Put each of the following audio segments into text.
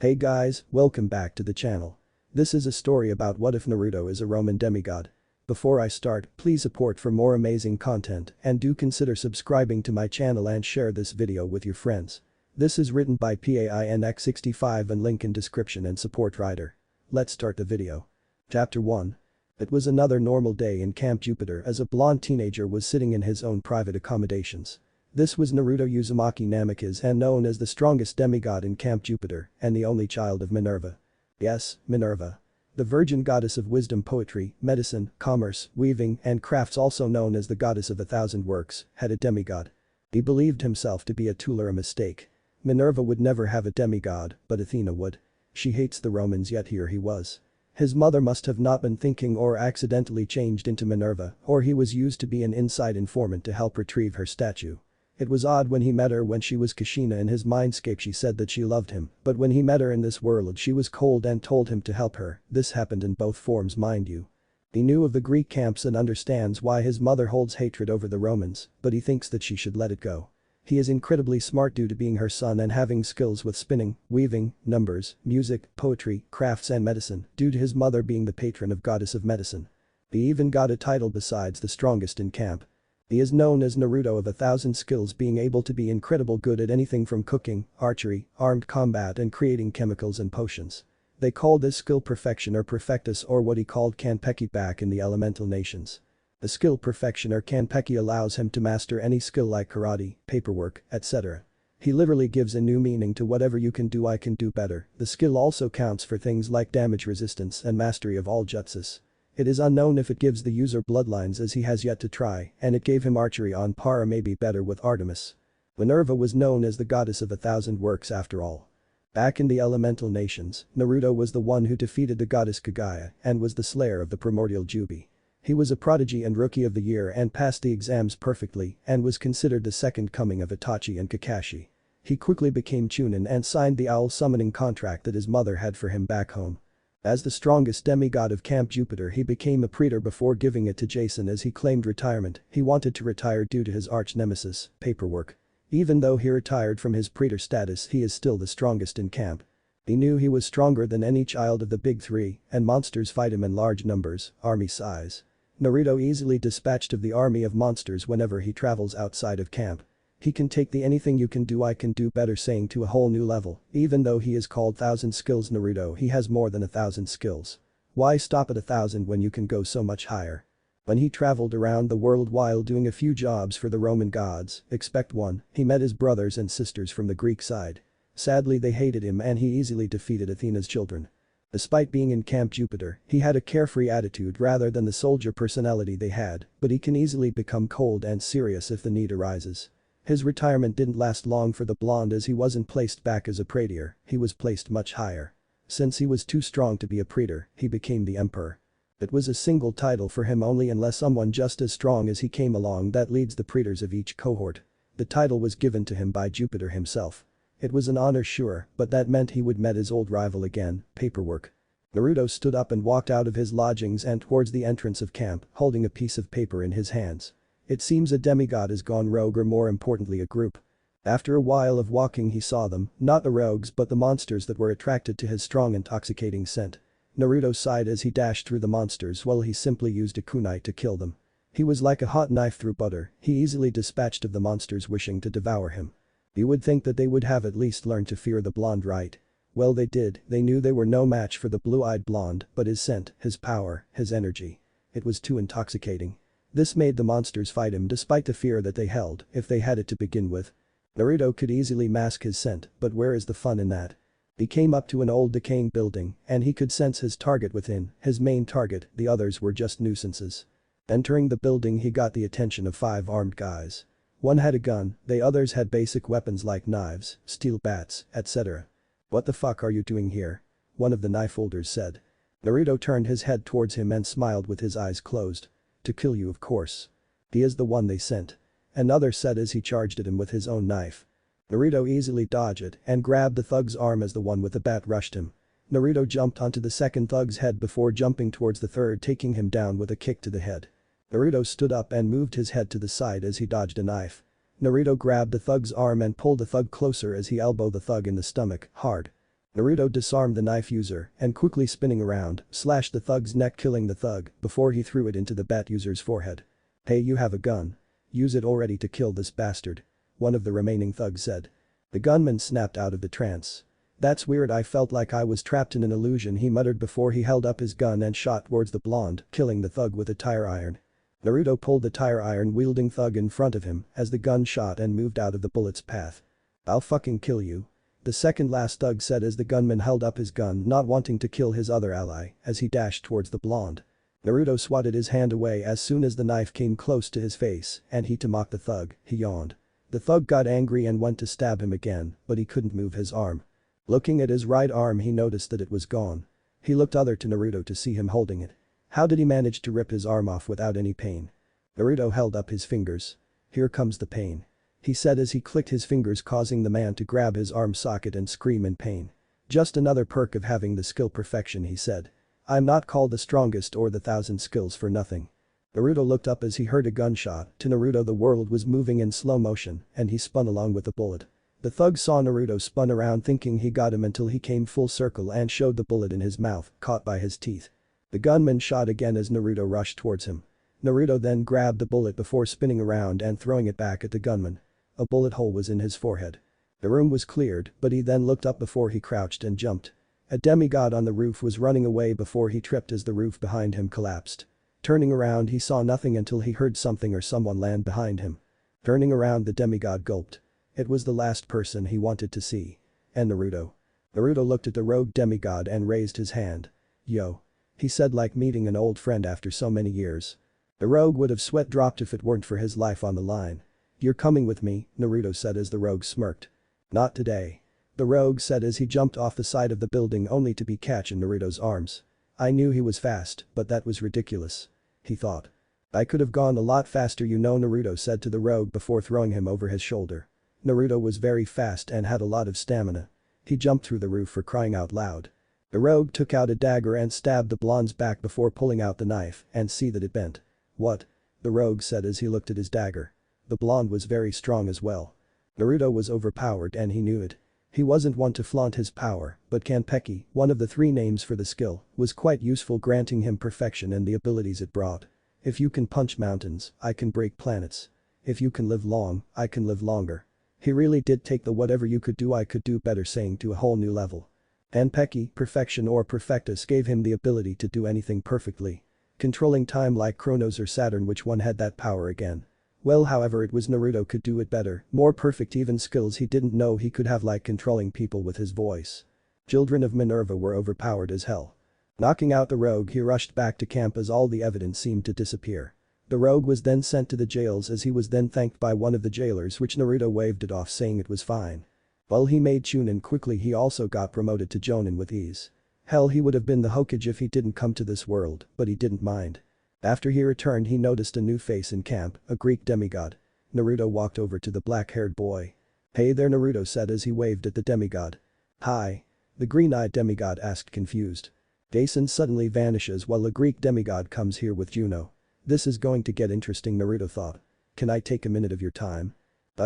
Hey guys, welcome back to the channel. This is a story about what if Naruto is a Roman demigod. Before I start, please support for more amazing content and do consider subscribing to my channel and share this video with your friends. This is written by PAINX65 and link in description and support writer. Let's start the video. Chapter 1. It was another normal day in Camp Jupiter as a blonde teenager was sitting in his own private accommodations. This was Naruto Uzumaki Namikaze and known as the strongest demigod in Camp Jupiter and the only child of Minerva. Yes, Minerva. The virgin goddess of wisdom, poetry, medicine, commerce, weaving and crafts, also known as the goddess of 1,000 works, had a demigod. He believed himself to be a tool or a mistake. Minerva would never have a demigod, but Athena would. She hates the Romans, yet here he was. His mother must have not been thinking or accidentally changed into Minerva, or he was used to be an inside informant to help retrieve her statue. It was odd when he met her when she was Kushina in his mindscape. She said that she loved him, but when he met her in this world she was cold and told him to help her. This happened in both forms, mind you. He knew of the Greek camps and understands why his mother holds hatred over the Romans, but he thinks that she should let it go. He is incredibly smart due to being her son and having skills with spinning, weaving, numbers, music, poetry, crafts and medicine due to his mother being the patron of goddess of medicine. He even got a title besides the strongest in camp. He is known as Naruto of 1,000 skills, being able to be incredible good at anything from cooking, archery, armed combat and creating chemicals and potions. They call this skill perfection or perfectus, or what he called Kanpeki back in the elemental nations. The skill perfection or Kanpeki allows him to master any skill like karate, paperwork, etc. He literally gives a new meaning to whatever you can do. I can do better. The skill also counts for things like damage resistance and mastery of all jutsus. It is unknown if it gives the user bloodlines, as he has yet to try, and it gave him archery on par or maybe better with Artemis. Minerva was known as the goddess of 1,000 works after all. Back in the elemental nations, Naruto was the one who defeated the goddess Kagaya and was the slayer of the primordial Jubi. He was a prodigy and rookie of the year and passed the exams perfectly and was considered the second coming of Itachi and Kakashi. He quickly became Chunin and signed the owl summoning contract that his mother had for him back home. As the strongest demigod of Camp Jupiter, he became a praetor before giving it to Jason as he claimed retirement. He wanted to retire due to his arch nemesis, paperwork. Even though he retired from his praetor status, he is still the strongest in camp. He knew he was stronger than any child of the big three, and monsters fight him in large numbers, army size. Naruto easily dispatched of the army of monsters whenever he travels outside of camp. He can take the anything you can do I can do better saying to a whole new level. Even though he is called 1,000 skills Naruto, he has more than 1,000 skills. Why stop at 1,000 when you can go so much higher? When he traveled around the world while doing a few jobs for the Roman gods, expect 1, he met his brothers and sisters from the Greek side. Sadly they hated him and he easily defeated Athena's children. Despite being in Camp Jupiter, he had a carefree attitude rather than the soldier personality they had, but he can easily become cold and serious if the need arises. His retirement didn't last long for the blonde, as he wasn't placed back as a praetor, he was placed much higher. Since he was too strong to be a praetor, he became the emperor. It was a single title for him only unless someone just as strong as he came along that leads the praetors of each cohort. The title was given to him by Jupiter himself. It was an honor sure, but that meant he would meet his old rival again, paperwork. Naruto stood up and walked out of his lodgings and towards the entrance of camp, holding a piece of paper in his hands. It seems a demigod has gone rogue, or more importantly a group. After a while of walking he saw them, not the rogues but the monsters that were attracted to his strong intoxicating scent. Naruto sighed as he dashed through the monsters while he simply used a kunai to kill them. He was like a hot knife through butter, he easily dispatched of the monsters wishing to devour him. You would think that they would have at least learned to fear the blonde, right? Well, they did. They knew they were no match for the blue-eyed blonde, but his scent, his power, his energy. It was too intoxicating. This made the monsters fight him despite the fear that they held, if they had it to begin with. Naruto could easily mask his scent, but where is the fun in that? He came up to an old decaying building, and he could sense his target within, his main target, the others were just nuisances. Entering the building he got the attention of 5 armed guys. One had a gun, the others had basic weapons like knives, steel bats, etc. "What the fuck are you doing here?" one of the knife holders said. Naruto turned his head towards him and smiled with his eyes closed. "To kill you, of course. He is the one they sent," another said as he charged at him with his own knife. Naruto easily dodged it and grabbed the thug's arm as the one with the bat rushed him. Naruto jumped onto the second thug's head before jumping towards the third, taking him down with a kick to the head. Naruto stood up and moved his head to the side as he dodged a knife. Naruto grabbed the thug's arm and pulled the thug closer as he elbowed the thug in the stomach, hard. Naruto disarmed the knife user and quickly spinning around, slashed the thug's neck killing the thug before he threw it into the bat user's forehead. "Hey, you have a gun. Use it already to kill this bastard," one of the remaining thugs said. The gunman snapped out of the trance. "That's weird, I felt like I was trapped in an illusion," he muttered before he held up his gun and shot towards the blonde, killing the thug with a tire iron. Naruto pulled the tire iron wielding thug in front of him as the gun shot and moved out of the bullet's path. "I'll fucking kill you," the second last thug said as the gunman held up his gun not wanting to kill his other ally as he dashed towards the blonde. Naruto swatted his hand away as soon as the knife came close to his face and to mock the thug, he yawned. The thug got angry and went to stab him again, but he couldn't move his arm. Looking at his right arm he noticed that it was gone. He looked other to Naruto to see him holding it. How did he manage to rip his arm off without any pain? Naruto held up his fingers. "Here comes the pain," he said as he clicked his fingers causing the man to grab his arm socket and scream in pain. "Just another perk of having the skill perfection," he said. "I'm not called the strongest or the 1,000 skills for nothing." Naruto looked up as he heard a gunshot. To Naruto the world was moving in slow motion and he spun along with the bullet. The thug saw Naruto spun around thinking he got him until he came full circle and showed the bullet in his mouth, caught by his teeth. The gunman shot again as Naruto rushed towards him. Naruto then grabbed the bullet before spinning around and throwing it back at the gunman. A bullet hole was in his forehead. The room was cleared, but he then looked up before he crouched and jumped. A demigod on the roof was running away before he tripped as the roof behind him collapsed. Turning around he saw nothing until he heard something or someone land behind him. Turning around the demigod gulped. It was the last person he wanted to see. And Naruto. Naruto looked at the rogue demigod and raised his hand. "Yo," he said like meeting an old friend after so many years. The rogue would have sweat dropped if it weren't for his life on the line. "You're coming with me," Naruto said as the rogue smirked. "Not today," the rogue said as he jumped off the side of the building only to be catch in Naruto's arms. "I knew he was fast, but that was ridiculous," he thought. "I could have gone a lot faster, you know," Naruto said to the rogue before throwing him over his shoulder. Naruto was very fast and had a lot of stamina. He jumped through the roof for crying out loud. The rogue took out a dagger and stabbed the blonde's back before pulling out the knife and see that it bent. "What?" the rogue said as he looked at his dagger. The blonde was very strong as well. Naruto was overpowered and he knew it. He wasn't one to flaunt his power, but Kanpeki, one of the 3 names for the skill, was quite useful, granting him perfection and the abilities it brought. "If you can punch mountains, I can break planets. If you can live long, I can live longer." He really did take the "whatever you could do I could do better" saying to a whole new level. Kanpeki, perfection or perfectus, gave him the ability to do anything perfectly. Controlling time like Kronos or Saturn, which one had that power again? Well, however, it was Naruto could do it better, more perfect, even skills he didn't know he could have like controlling people with his voice. Children of Minerva were overpowered as hell. Knocking out the rogue he rushed back to camp as all the evidence seemed to disappear. The rogue was then sent to the jails as he was then thanked by one of the jailers, which Naruto waved it off saying it was fine. While he made Chunin quickly, he also got promoted to Jonin with ease. Hell, he would have been the Hokage if he didn't come to this world, but he didn't mind. After he returned he noticed a new face in camp, a Greek demigod. Naruto walked over to the black-haired boy. "Hey there," Naruto said as he waved at the demigod. "Hi," the green-eyed demigod asked confused. Jason suddenly vanishes while a Greek demigod comes here with Juno. This is going to get interesting, Naruto thought. "Can I take a minute of your time?"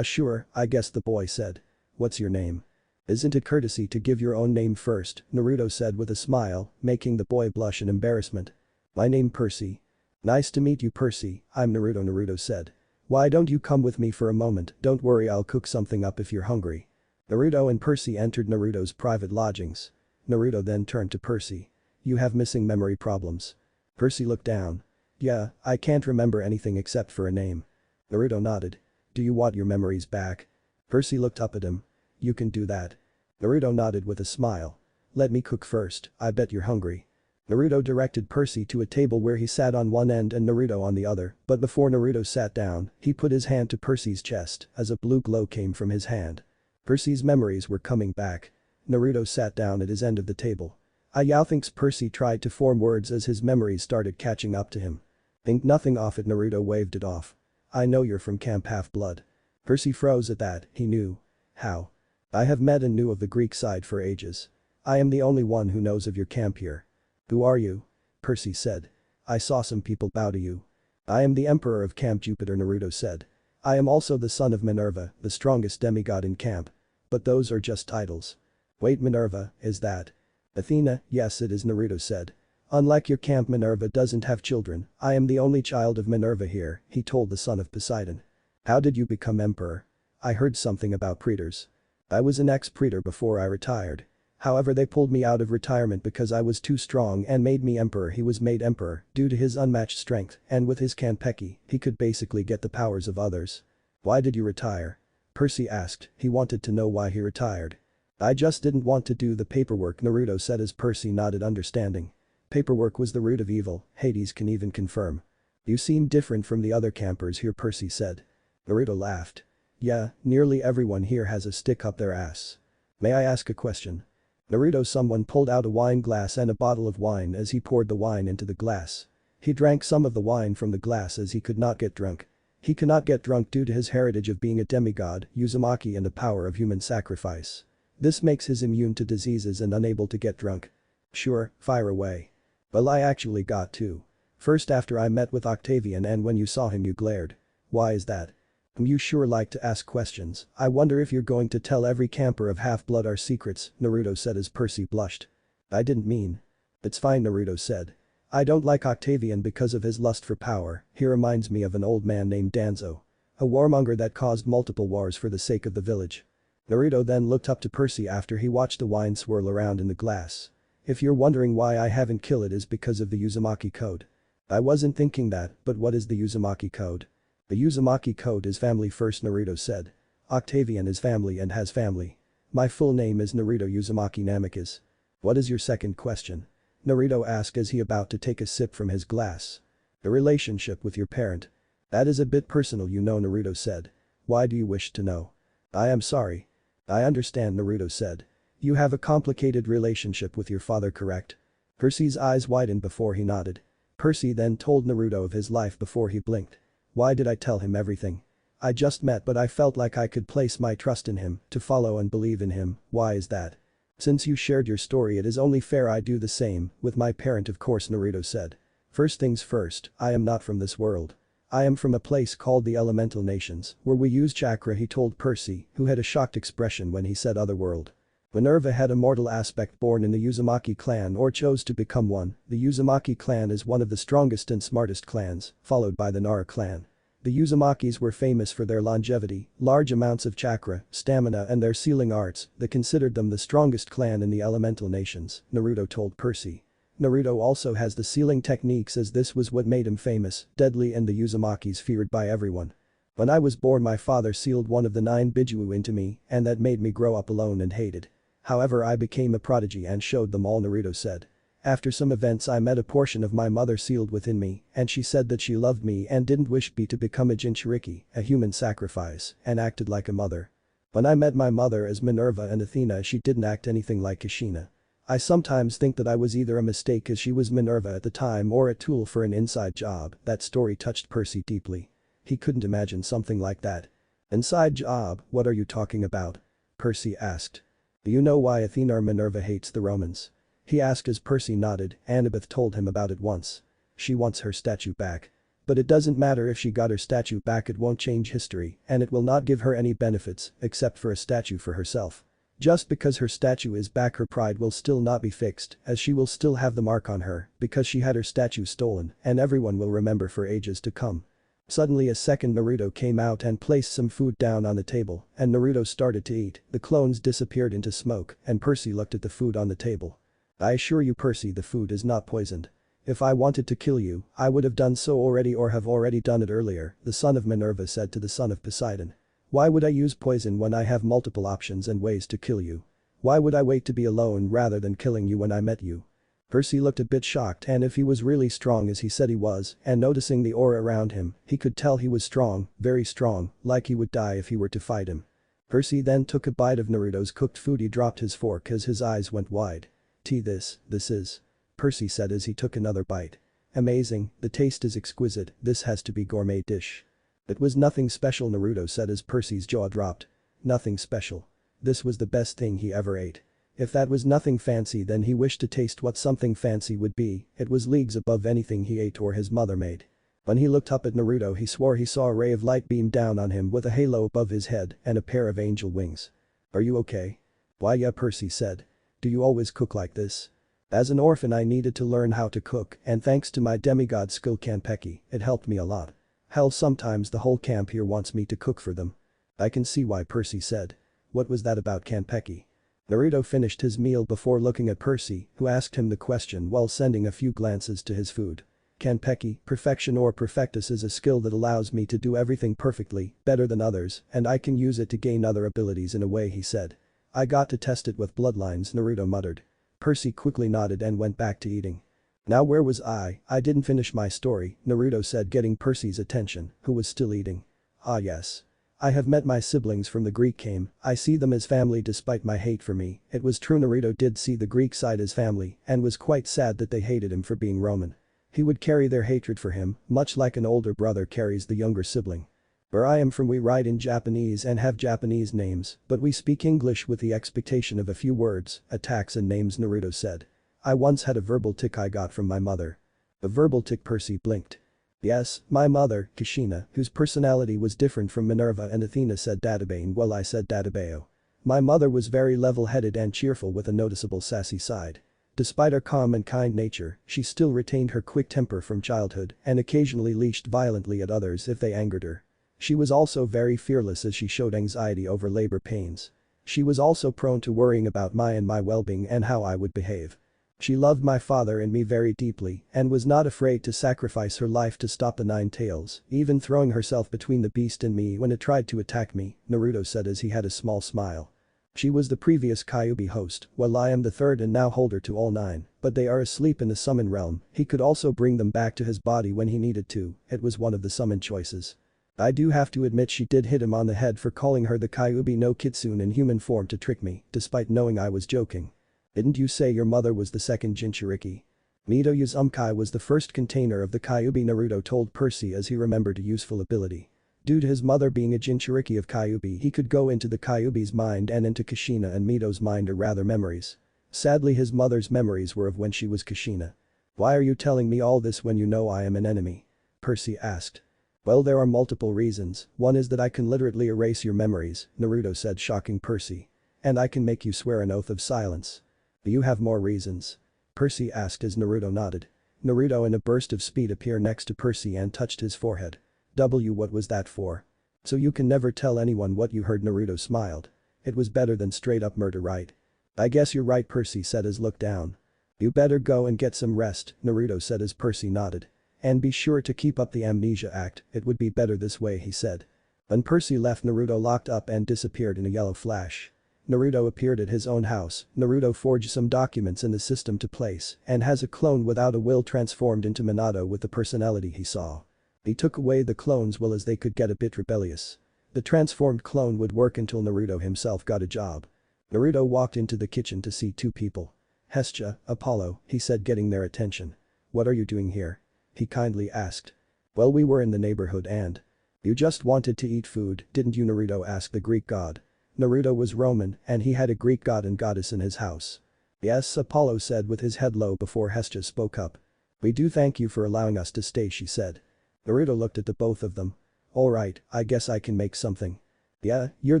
Sure, I guess," the boy said. "What's your name?" "Isn't it courtesy to give your own name first?" Naruto said with a smile, making the boy blush in embarrassment. "My name Percy." "Nice to meet you, Percy, I'm Naruto," Naruto said. "Why don't you come with me for a moment? Don't worry, I'll cook something up if you're hungry." Naruto and Percy entered Naruto's private lodgings. Naruto then turned to Percy. "You have missing memory problems?" Percy looked down. "Yeah, I can't remember anything except for a name." Naruto nodded. "Do you want your memories back?" Percy looked up at him. "You can do that." Naruto nodded with a smile. "Let me cook first, I bet you're hungry." Naruto directed Percy to a table where he sat on one end and Naruto on the other, but before Naruto sat down, he put his hand to Percy's chest as a blue glow came from his hand. Percy's memories were coming back. Naruto sat down at his end of the table. "I thinks," Percy tried to form words as his memories started catching up to him. "Think nothing of it," Naruto waved it off. "I know you're from Camp Half-Blood." Percy froze at that, he knew. "How?" "I have met and knew of the Greek side for ages. I am the only one who knows of your camp here." "Who are you?" Percy said. "I saw some people bow to you." "I am the Emperor of Camp Jupiter," Naruto said. "I am also the son of Minerva, the strongest demigod in camp. But those are just titles." Wait, Minerva, is that? Athena, yes it is, Naruto said. Unlike your camp, Minerva doesn't have children. I am the only child of Minerva here, he told the son of Poseidon. How did you become emperor? I heard something about praetors. I was an ex-praetor before I retired. However, they pulled me out of retirement because I was too strong and made me emperor. He was made emperor due to his unmatched strength, and with his Kanpeki, he could basically get the powers of others. Why did you retire? Percy asked. He wanted to know why he retired. I just didn't want to do the paperwork, Naruto said as Percy nodded understanding. Paperwork was the root of evil, Hades can even confirm. You seem different from the other campers here, Percy said. Naruto laughed. Yeah, nearly everyone here has a stick up their ass. May I ask a question? Naruto, someone pulled out a wine glass and a bottle of wine as he poured the wine into the glass. He drank some of the wine from the glass as he could not get drunk. He cannot get drunk due to his heritage of being a demigod, Uzumaki, and the power of human sacrifice. This makes his immune to diseases and unable to get drunk. Sure, fire away. Well, I actually got to. First, after I met with Octavian, and when you saw him you glared. Why is that? You sure like to ask questions. I wonder if you're going to tell every camper of Half-Blood our secrets, Naruto said as Percy blushed. I didn't mean. It's fine, Naruto said. I don't like Octavian because of his lust for power. He reminds me of an old man named Danzo. A warmonger that caused multiple wars for the sake of the village. Naruto then looked up to Percy after he watched the wine swirl around in the glass. If you're wondering why I haven't killed it is because of the Uzumaki code. I wasn't thinking that, but what is the Uzumaki code? The Uzumaki code is family first, Naruto said. Octavian is family and has family. My full name is Naruto Uzumaki Namikaze. What is your second question? Naruto asked as he about to take a sip from his glass. The relationship with your parent. That is a bit personal, you know, Naruto said. Why do you wish to know? I am sorry. I understand, Naruto said. You have a complicated relationship with your father, correct? Percy's eyes widened before he nodded. Percy then told Naruto of his life before he blinked. Why did I tell him everything? I just met, but I felt like I could place my trust in him, to follow and believe in him. Why is that? Since you shared your story, it is only fair I do the same, with my parent, of course, Naruto said. First things first, I am not from this world. I am from a place called the Elemental Nations, where we use chakra, he told Percy, who had a shocked expression when he said otherworld. Minerva had a mortal aspect born in the Uzumaki clan or chose to become one. The Uzumaki clan is one of the strongest and smartest clans, followed by the Nara clan. The Uzumakis were famous for their longevity, large amounts of chakra, stamina and their sealing arts that considered them the strongest clan in the Elemental Nations, Naruto told Percy. Naruto also has the sealing techniques as this was what made him famous, deadly, and the Uzumakis feared by everyone. When I was born my father sealed one of the 9 Bijuu into me and that made me grow up alone and hated. However, I became a prodigy and showed them all, Naruto said. After some events I met a portion of my mother sealed within me and she said that she loved me and didn't wish me to become a Jinchuriki, a human sacrifice, and acted like a mother. When I met my mother as Minerva and Athena she didn't act anything like Kushina. I sometimes think that I was either a mistake as she was Minerva at the time or a tool for an inside job. That story touched Percy deeply. He couldn't imagine something like that. Inside job, what are you talking about? Percy asked. Do you know why Athena or Minerva hates the Romans? He asked as Percy nodded. Annabeth told him about it once. She wants her statue back. But it doesn't matter if she got her statue back, it won't change history and it will not give her any benefits except for a statue for herself. Just because her statue is back her pride will still not be fixed as she will still have the mark on her because she had her statue stolen and everyone will remember for ages to come. Suddenly a second Naruto came out and placed some food down on the table and Naruto started to eat. The clones disappeared into smoke and Percy looked at the food on the table. I assure you, Percy, the food is not poisoned. If I wanted to kill you, I would have done so already or have already done it earlier, the son of Minerva said to the son of Poseidon. Why would I use poison when I have multiple options and ways to kill you? Why would I wait to be alone rather than killing you when I met you? Percy looked a bit shocked, and if he was really strong as he said he was, and noticing the aura around him, he could tell he was strong, very strong, like he would die if he were to fight him. Percy then took a bite of Naruto's cooked food. He dropped his fork as his eyes went wide. This is. Percy said as he took another bite. Amazing, the taste is exquisite, this has to be gourmet dish. It was nothing special, Naruto said as Percy's jaw dropped. Nothing special. This was the best thing he ever ate. If that was nothing fancy then he wished to taste what something fancy would be. It was leagues above anything he ate or his mother made. When he looked up at Naruto he swore he saw a ray of light beam down on him with a halo above his head and a pair of angel wings. Are you okay? Why yeah, Percy said. Do you always cook like this? As an orphan I needed to learn how to cook and thanks to my demigod skill Kanpeki, it helped me a lot. Hell sometimes the whole camp here wants me to cook for them. I can see why Percy said. What was that about Kanpeki? Naruto finished his meal before looking at Percy, who asked him the question while sending a few glances to his food. Kanpeki, perfection or perfectus is a skill that allows me to do everything perfectly, better than others, and I can use it to gain other abilities in a way he said. I got to test it with bloodlines Naruto muttered. Percy quickly nodded and went back to eating. Now where was I didn't finish my story, Naruto said getting Percy's attention, who was still eating. Ah yes. I have met my siblings from the Greek came, I see them as family despite my hate for me. It was true Naruto did see the Greek side as family and was quite sad that they hated him for being Roman. He would carry their hatred for him, much like an older brother carries the younger sibling. Where I am from we write in Japanese and have Japanese names, but we speak English with the expectation of a few words, attacks and names Naruto said. I once had a verbal tic I got from my mother. A verbal tic Percy blinked. Yes, my mother, Kushina, whose personality was different from Minerva and Athena said Databane well I said Databeo. My mother was very level-headed and cheerful with a noticeable sassy side. Despite her calm and kind nature, she still retained her quick temper from childhood and occasionally leashed violently at others if they angered her. She was also very fearless as she showed anxiety over labor pains. She was also prone to worrying about my well-being and how I would behave. She loved my father and me very deeply and was not afraid to sacrifice her life to stop the Nine Tails, even throwing herself between the beast and me when it tried to attack me, Naruto said as he had a small smile. She was the previous Kyuubi host, while I am the third and now holder to all 9, but they are asleep in the summon realm, he could also bring them back to his body when he needed to, it was one of the summon choices. I do have to admit she did hit him on the head for calling her the Kyuubi no Kitsune in human form to trick me, despite knowing I was joking. Didn't you say your mother was the second Jinchuriki? Mito Uzumkai was the first container of the Kyuubi Naruto told Percy as he remembered a useful ability. Due to his mother being a Jinchuriki of Kyuubi he could go into the Kyuubi's mind and into Kushina and Mito's mind or rather memories. Sadly his mother's memories were of when she was Kushina. Why are you telling me all this when you know I am an enemy? Percy asked. Well there are multiple reasons, one is that I can literally erase your memories, Naruto said shocking Percy. And I can make you swear an oath of silence. Do you have more reasons? Percy asked as Naruto nodded. Naruto in a burst of speed appeared next to Percy and touched his forehead. What was that for? So you can never tell anyone what you heard Naruto smiled. It was better than straight up murder right? I guess you're right Percy said as looked down. You better go and get some rest, Naruto said as Percy nodded. And be sure to keep up the amnesia act, it would be better this way he said. When Percy left Naruto locked up and disappeared in a yellow flash. Naruto appeared at his own house, Naruto forged some documents in the system to place and has a clone without a will transformed into Minato with the personality he saw. He took away the clone's will as they could get a bit rebellious. The transformed clone would work until Naruto himself got a job. Naruto walked into the kitchen to see 2 people. Hestia, Apollo, he said getting their attention. What are you doing here? He kindly asked. Well we were in the neighborhood and. You just wanted to eat food, didn't you Naruto asked the Greek god. Naruto was Roman and he had a Greek god and goddess in his house. Yes Apollo said with his head low before Hestia spoke up. We do thank you for allowing us to stay she said. Naruto looked at the both of them. Alright, I guess I can make something. Yeah, you're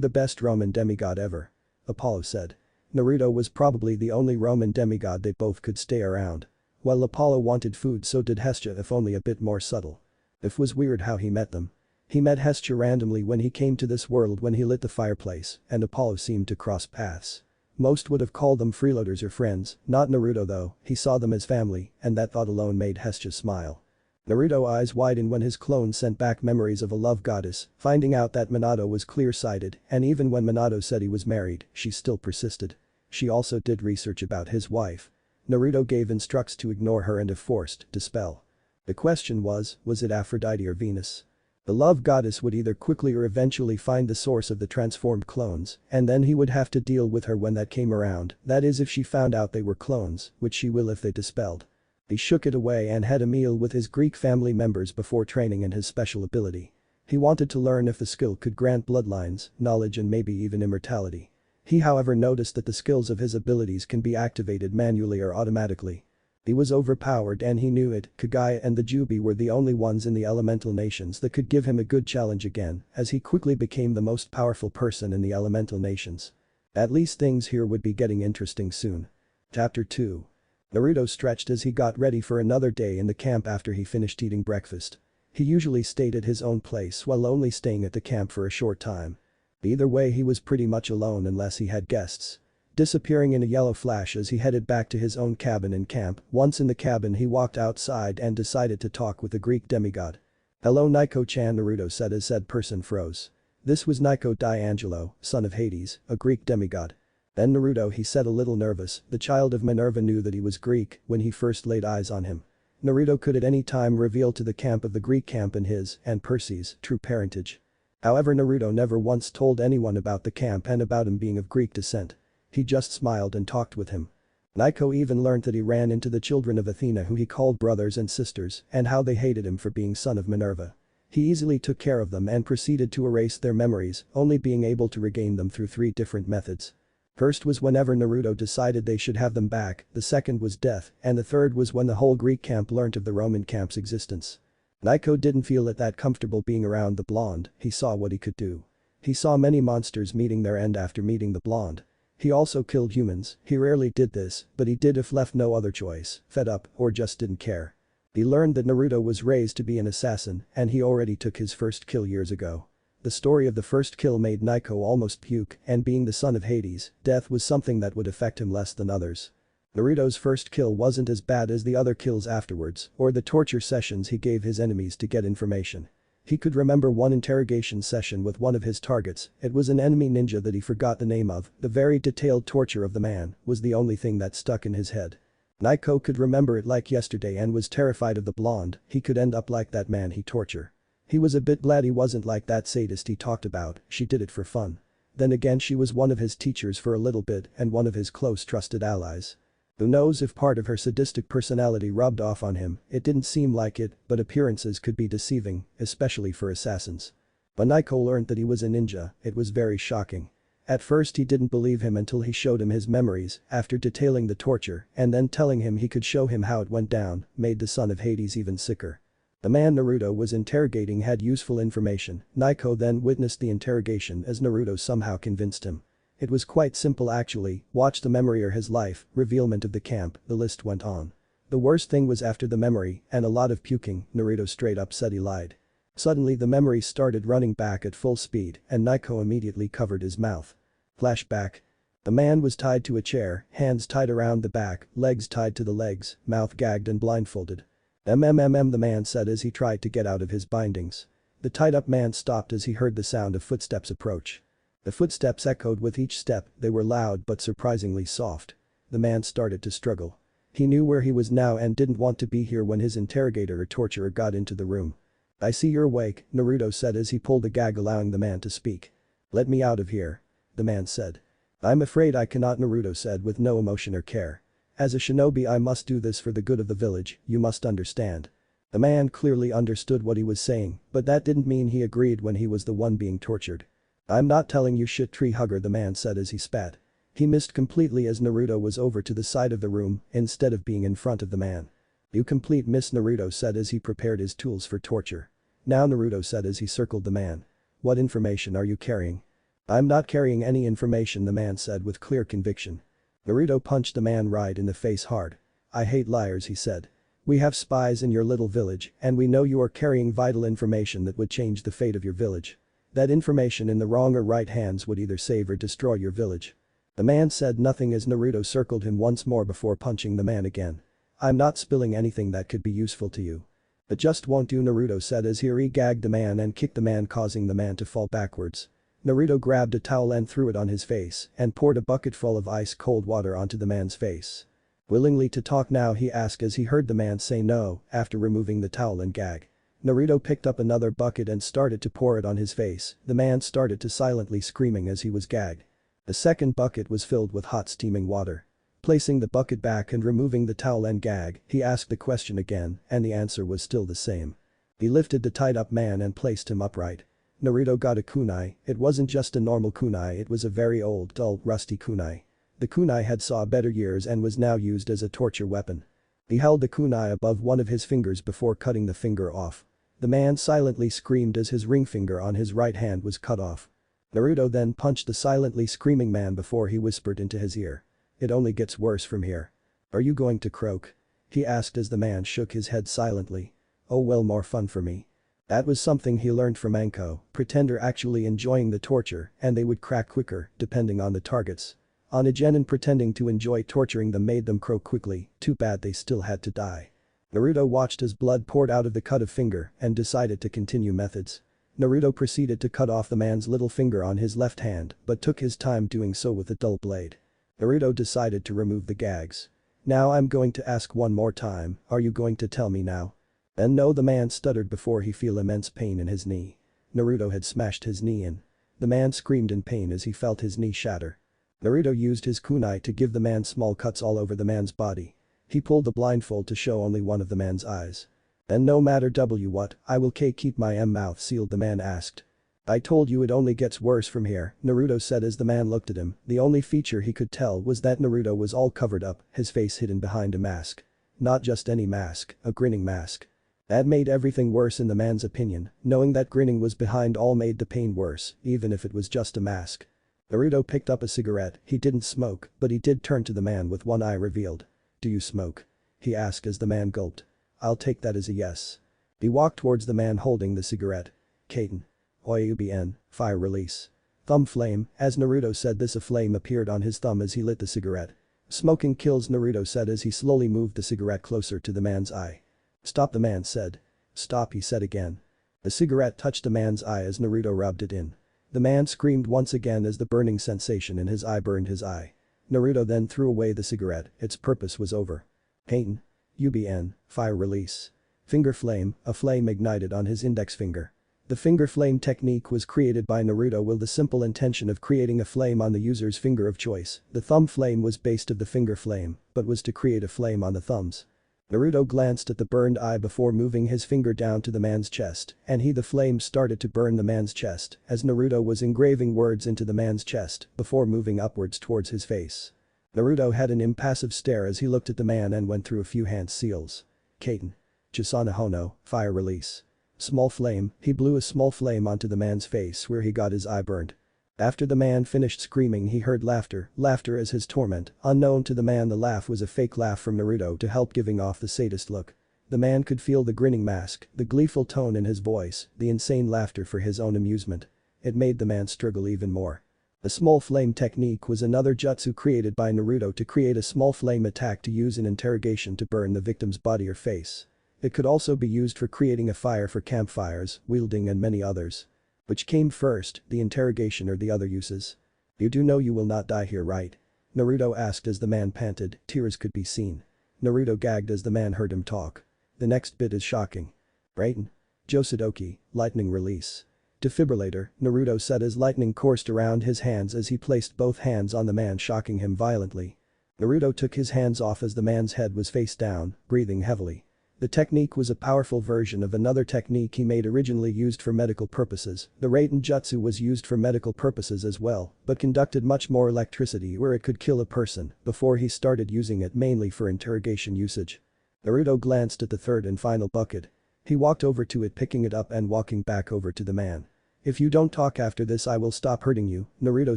the best Roman demigod ever. Apollo said. Naruto was probably the only Roman demigod they both could stay around. While Apollo wanted food so did Hestia if only a bit more subtle. It was weird how he met them. He met Hestia randomly when he came to this world when he lit the fireplace and Apollo seemed to cross paths. Most would have called them freeloaders or friends, not Naruto though, he saw them as family and that thought alone made Hestia smile. Naruto eyes widened when his clone sent back memories of a love goddess, finding out that Minato was clear-sighted and even when Minato said he was married, she still persisted. She also did research about his wife. Naruto gave instructs to ignore her and if forced, dispel. The question was it Aphrodite or Venus? The love goddess would either quickly or eventually find the source of the transformed clones and then he would have to deal with her when that came around, that is if she found out they were clones, which she will if they dispelled. He shook it away and had a meal with his Greek family members before training in his special ability. He wanted to learn if the skill could grant bloodlines, knowledge and maybe even immortality. He however noticed that the skills of his abilities can be activated manually or automatically. He was overpowered and he knew it, Kagaya and the Jubi were the only ones in the elemental nations that could give him a good challenge again as he quickly became the most powerful person in the elemental nations. At least things here would be getting interesting soon. Chapter 2. Naruto stretched as he got ready for another day in the camp after he finished eating breakfast. He usually stayed at his own place while only staying at the camp for a short time. Either way he was pretty much alone unless he had guests. Disappearing in a yellow flash as he headed back to his own cabin in camp, once in the cabin he walked outside and decided to talk with the Greek demigod. "Hello Nico-chan," Naruto said as said person froze. This was Nico D'Angelo, son of Hades, a Greek demigod. Then Naruto, he said a little nervous, the child of Minerva knew that he was Greek when he first laid eyes on him. Naruto could at any time reveal to the camp of the Greek camp in his and Percy's true parentage. However, Naruto never once told anyone about the camp and about him being of Greek descent. He just smiled and talked with him. Nico even learned that he ran into the children of Athena who he called brothers and sisters and how they hated him for being son of Minerva. He easily took care of them and proceeded to erase their memories, only being able to regain them through 3 different methods. First was whenever Naruto decided they should have them back, the second was death, and the third was when the whole Greek camp learnt of the Roman camp's existence. Nico didn't feel it that comfortable being around the blonde, he saw what he could do. He saw many monsters meeting their end after meeting the blonde. He also killed humans, he rarely did this, but he did if left no other choice, fed up, or just didn't care. He learned that Naruto was raised to be an assassin, and he already took his first kill years ago. The story of the first kill made Nico almost puke, and being the son of Hades, death was something that would affect him less than others. Naruto's first kill wasn't as bad as the other kills afterwards, or the torture sessions he gave his enemies to get information. He could remember one interrogation session with one of his targets, it was an enemy ninja that he forgot the name of, the very detailed torture of the man was the only thing that stuck in his head. Nico could remember it like yesterday and was terrified of the blonde, he could end up like that man he tortured. He was a bit glad he wasn't like that sadist he talked about, she did it for fun. Then again she was one of his teachers for a little bit and one of his close trusted allies. Who knows if part of her sadistic personality rubbed off on him, it didn't seem like it, but appearances could be deceiving, especially for assassins. When Nico learned that he was a ninja, it was very shocking. At first he didn't believe him until he showed him his memories after detailing the torture and then telling him he could show him how it went down, made the son of Hades even sicker. The man Naruto was interrogating had useful information, Nico then witnessed the interrogation as Naruto somehow convinced him. It was quite simple actually, watch the memory or his life, revealment of the camp, the list went on. The worst thing was after the memory and a lot of puking, Naruto straight up said he lied. Suddenly the memory started running back at full speed and Nico immediately covered his mouth. Flashback. The man was tied to a chair, hands tied around the back, legs tied to the legs, mouth gagged and blindfolded. The man said as he tried to get out of his bindings. The tied-up man stopped as he heard the sound of footsteps approach. The footsteps echoed with each step, they were loud but surprisingly soft. The man started to struggle. He knew where he was now and didn't want to be here when his interrogator or torturer got into the room. "I see you're awake," Naruto said as he pulled the gag allowing the man to speak. "Let me out of here," the man said. "I'm afraid I cannot," Naruto said with no emotion or care. "As a shinobi I must do this for the good of the village, you must understand." The man clearly understood what he was saying, but that didn't mean he agreed when he was the one being tortured. "I'm not telling you shit, tree hugger," the man said as he spat. He missed completely as Naruto was over to the side of the room instead of being in front of the man. "You complete miss," Naruto said as he prepared his tools for torture. "Now," Naruto said as he circled the man. "What information are you carrying?" "I'm not carrying any information," the man said with clear conviction. Naruto punched the man right in the face hard. "I hate liars," he said. "We have spies in your little village and we know you are carrying vital information that would change the fate of your village. That information in the wrong or right hands would either save or destroy your village." The man said nothing as Naruto circled him once more before punching the man again. "I'm not spilling anything that could be useful to you. It just won't do," Naruto said as he re-gagged the man and kicked the man causing the man to fall backwards. Naruto grabbed a towel and threw it on his face and poured a bucket full of ice-cold water onto the man's face. "Willingly to talk now?" he asked as he heard the man say no after removing the towel and gag. Naruto picked up another bucket and started to pour it on his face, the man started to silently screaming as he was gagged. The second bucket was filled with hot steaming water. Placing the bucket back and removing the towel and gag, he asked the question again and the answer was still the same. He lifted the tied-up man and placed him upright. Naruto got a kunai, it wasn't just a normal kunai, it was a very old, dull, rusty kunai. The kunai had saw better years and was now used as a torture weapon. He held the kunai above one of his fingers before cutting the finger off. The man silently screamed as his ring finger on his right hand was cut off. Naruto then punched the silently screaming man before he whispered into his ear. It only gets worse from here. Are you going to croak? He asked as the man shook his head silently. Oh well, more fun for me. That was something he learned from Anko, pretender actually enjoying the torture and they would crack quicker depending on the targets. Onigenin pretending to enjoy torturing them made them croak quickly, too bad they still had to die. Naruto watched as blood poured out of the cut of finger and decided to continue methods. Naruto proceeded to cut off the man's little finger on his left hand but took his time doing so with a dull blade. Naruto decided to remove the gags. Now I'm going to ask one more time, are you going to tell me now? And no, the man stuttered before he felt immense pain in his knee. Naruto had smashed his knee in. The man screamed in pain as he felt his knee shatter. Naruto used his kunai to give the man small cuts all over the man's body. He pulled the blindfold to show only one of the man's eyes. And no matter what, I will keep my mouth sealed, the man asked. I told you it only gets worse from here, Naruto said as the man looked at him. The only feature he could tell was that Naruto was all covered up, his face hidden behind a mask. Not just any mask, a grinning mask. That made everything worse in the man's opinion, knowing that grinning was behind all made the pain worse, even if it was just a mask. Naruto picked up a cigarette. He didn't smoke, but he did turn to the man with one eye revealed. Do you smoke? He asked as the man gulped. I'll take that as a yes. He walked towards the man holding the cigarette. Kaiten. OUBN, fire release. Thumb flame, as Naruto said this, a flame appeared on his thumb as he lit the cigarette. Smoking kills, Naruto said as he slowly moved the cigarette closer to the man's eye. Stop, the man said. Stop, he said again. The cigarette touched the man's eye as Naruto rubbed it in. The man screamed once again as the burning sensation in his eye burned his eye. Naruto then threw away the cigarette, its purpose was over. Kaiten. UBN, fire release. Finger flame, a flame ignited on his index finger. The finger flame technique was created by Naruto with the simple intention of creating a flame on the user's finger of choice. The thumb flame was based of the finger flame, but was to create a flame on the thumbs. Naruto glanced at the burned eye before moving his finger down to the man's chest, and the flame started to burn the man's chest as Naruto was engraving words into the man's chest before moving upwards towards his face. Naruto had an impassive stare as he looked at the man and went through a few hand seals. Kaiten. Chisana Hono, fire release. Small flame, he blew a small flame onto the man's face where he got his eye burned. After the man finished screaming, he heard laughter as his torment. Unknown to the man, the laugh was a fake laugh from Naruto to help giving off the sadist look. The man could feel the grinning mask, the gleeful tone in his voice, the insane laughter for his own amusement. It made the man struggle even more. The small flame technique was another jutsu created by Naruto to create a small flame attack to use in interrogation to burn the victim's body or face. It could also be used for creating a fire for campfires, wielding and many others. Which came first, the interrogation or the other uses? You do know you will not die here, right? Naruto asked as the man panted, tears could be seen. Naruto gagged as the man heard him talk. The next bit is shocking. Raiden. Josudoki, lightning release. Defibrillator, Naruto said as lightning coursed around his hands as he placed both hands on the man, shocking him violently. Naruto took his hands off as the man's head was face down, breathing heavily. The technique was a powerful version of another technique he made originally used for medical purposes. The Raiden jutsu was used for medical purposes as well, but conducted much more electricity where it could kill a person before he started using it mainly for interrogation usage. Naruto glanced at the third and final bucket. He walked over to it, picking it up and walking back over to the man. If you don't talk after this, I will stop hurting you, Naruto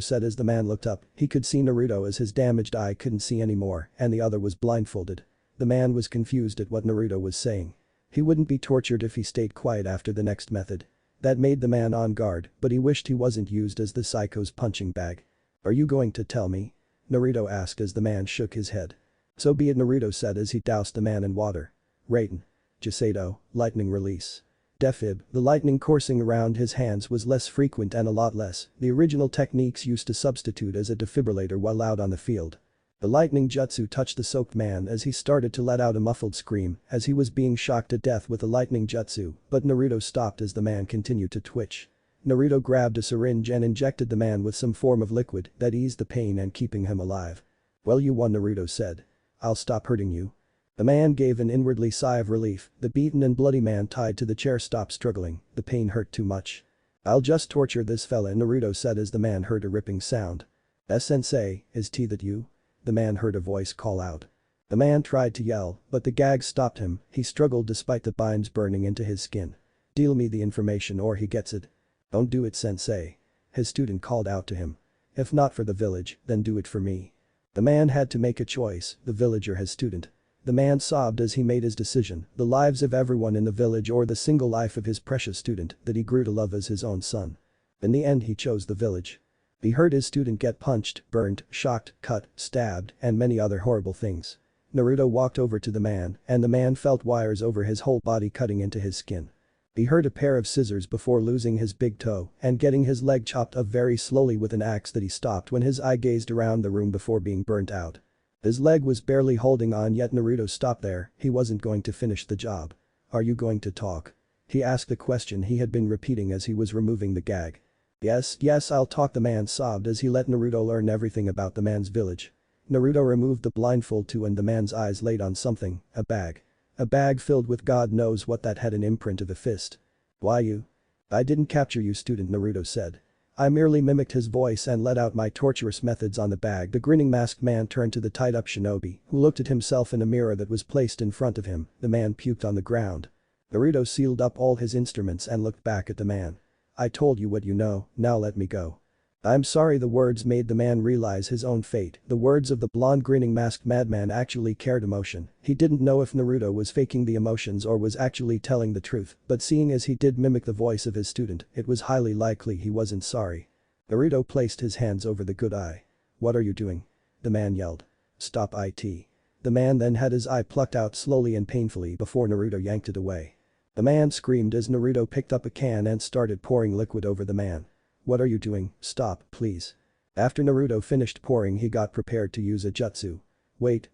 said as the man looked up. He could see Naruto as his damaged eye couldn't see anymore and the other was blindfolded. The man was confused at what Naruto was saying. He wouldn't be tortured if he stayed quiet after the next method. That made the man on guard, but he wished he wasn't used as the psycho's punching bag. Are you going to tell me? Naruto asked as the man shook his head. So be it, Naruto said as he doused the man in water. Raiden. Jiseido, lightning release. Defib, the lightning coursing around his hands was less frequent and a lot less. The original techniques used to substitute as a defibrillator while out on the field. The lightning jutsu touched the soaked man as he started to let out a muffled scream as he was being shocked to death with the lightning jutsu, but Naruto stopped as the man continued to twitch. Naruto grabbed a syringe and injected the man with some form of liquid that eased the pain and keeping him alive. Well, you won, Naruto said. I'll stop hurting you. The man gave an inwardly sigh of relief. The beaten and bloody man tied to the chair stopped struggling, the pain hurt too much. I'll just torture this fella, Naruto said as the man heard a ripping sound. Sensei, is that you? The man heard a voice call out. The man tried to yell, but the gag stopped him. He struggled despite the binds burning into his skin. Deal me the information or he gets it. Don't do it, sensei. his student called out to him. If not for the village, then do it for me. The man had to make a choice, the village or his student. The man sobbed as he made his decision, the lives of everyone in the village or the single life of his precious student that he grew to love as his own son. In the end he chose the village. He heard his student get punched, burned, shocked, cut, stabbed, and many other horrible things. Naruto walked over to the man, and the man felt wires over his whole body cutting into his skin. He heard a pair of scissors before losing his big toe and getting his leg chopped off very slowly with an axe that he stopped when his eye gazed around the room before being burnt out. His leg was barely holding on yet Naruto stopped there, he wasn't going to finish the job. Are you going to talk? He asked the question he had been repeating as he was removing the gag. Yes, I'll talk, the man sobbed as he let Naruto learn everything about the man's village. Naruto removed the blindfold too and the man's eyes laid on something, a bag. A bag filled with God knows what that had an imprint of a fist. Why you? I didn't capture you, student, Naruto said. I merely mimicked his voice and let out my torturous methods on the bag. The grinning masked man turned to the tied-up shinobi, who looked at himself in a mirror that was placed in front of him. The man puked on the ground. Naruto sealed up all his instruments and looked back at the man. I told you what you know, now let me go. I'm sorry, the words made the man realize his own fate. The words of the blonde grinning masked madman actually carried emotion. He didn't know if Naruto was faking the emotions or was actually telling the truth, but seeing as he did mimic the voice of his student, it was highly likely he wasn't sorry. Naruto placed his hands over the good eye. What are you doing? The man yelled. Stop it. The man then had his eye plucked out slowly and painfully before Naruto yanked it away. The man screamed as Naruto picked up a can and started pouring liquid over the man. What are you doing? Stop, please. After Naruto finished pouring he got prepared to use a jutsu. Wait,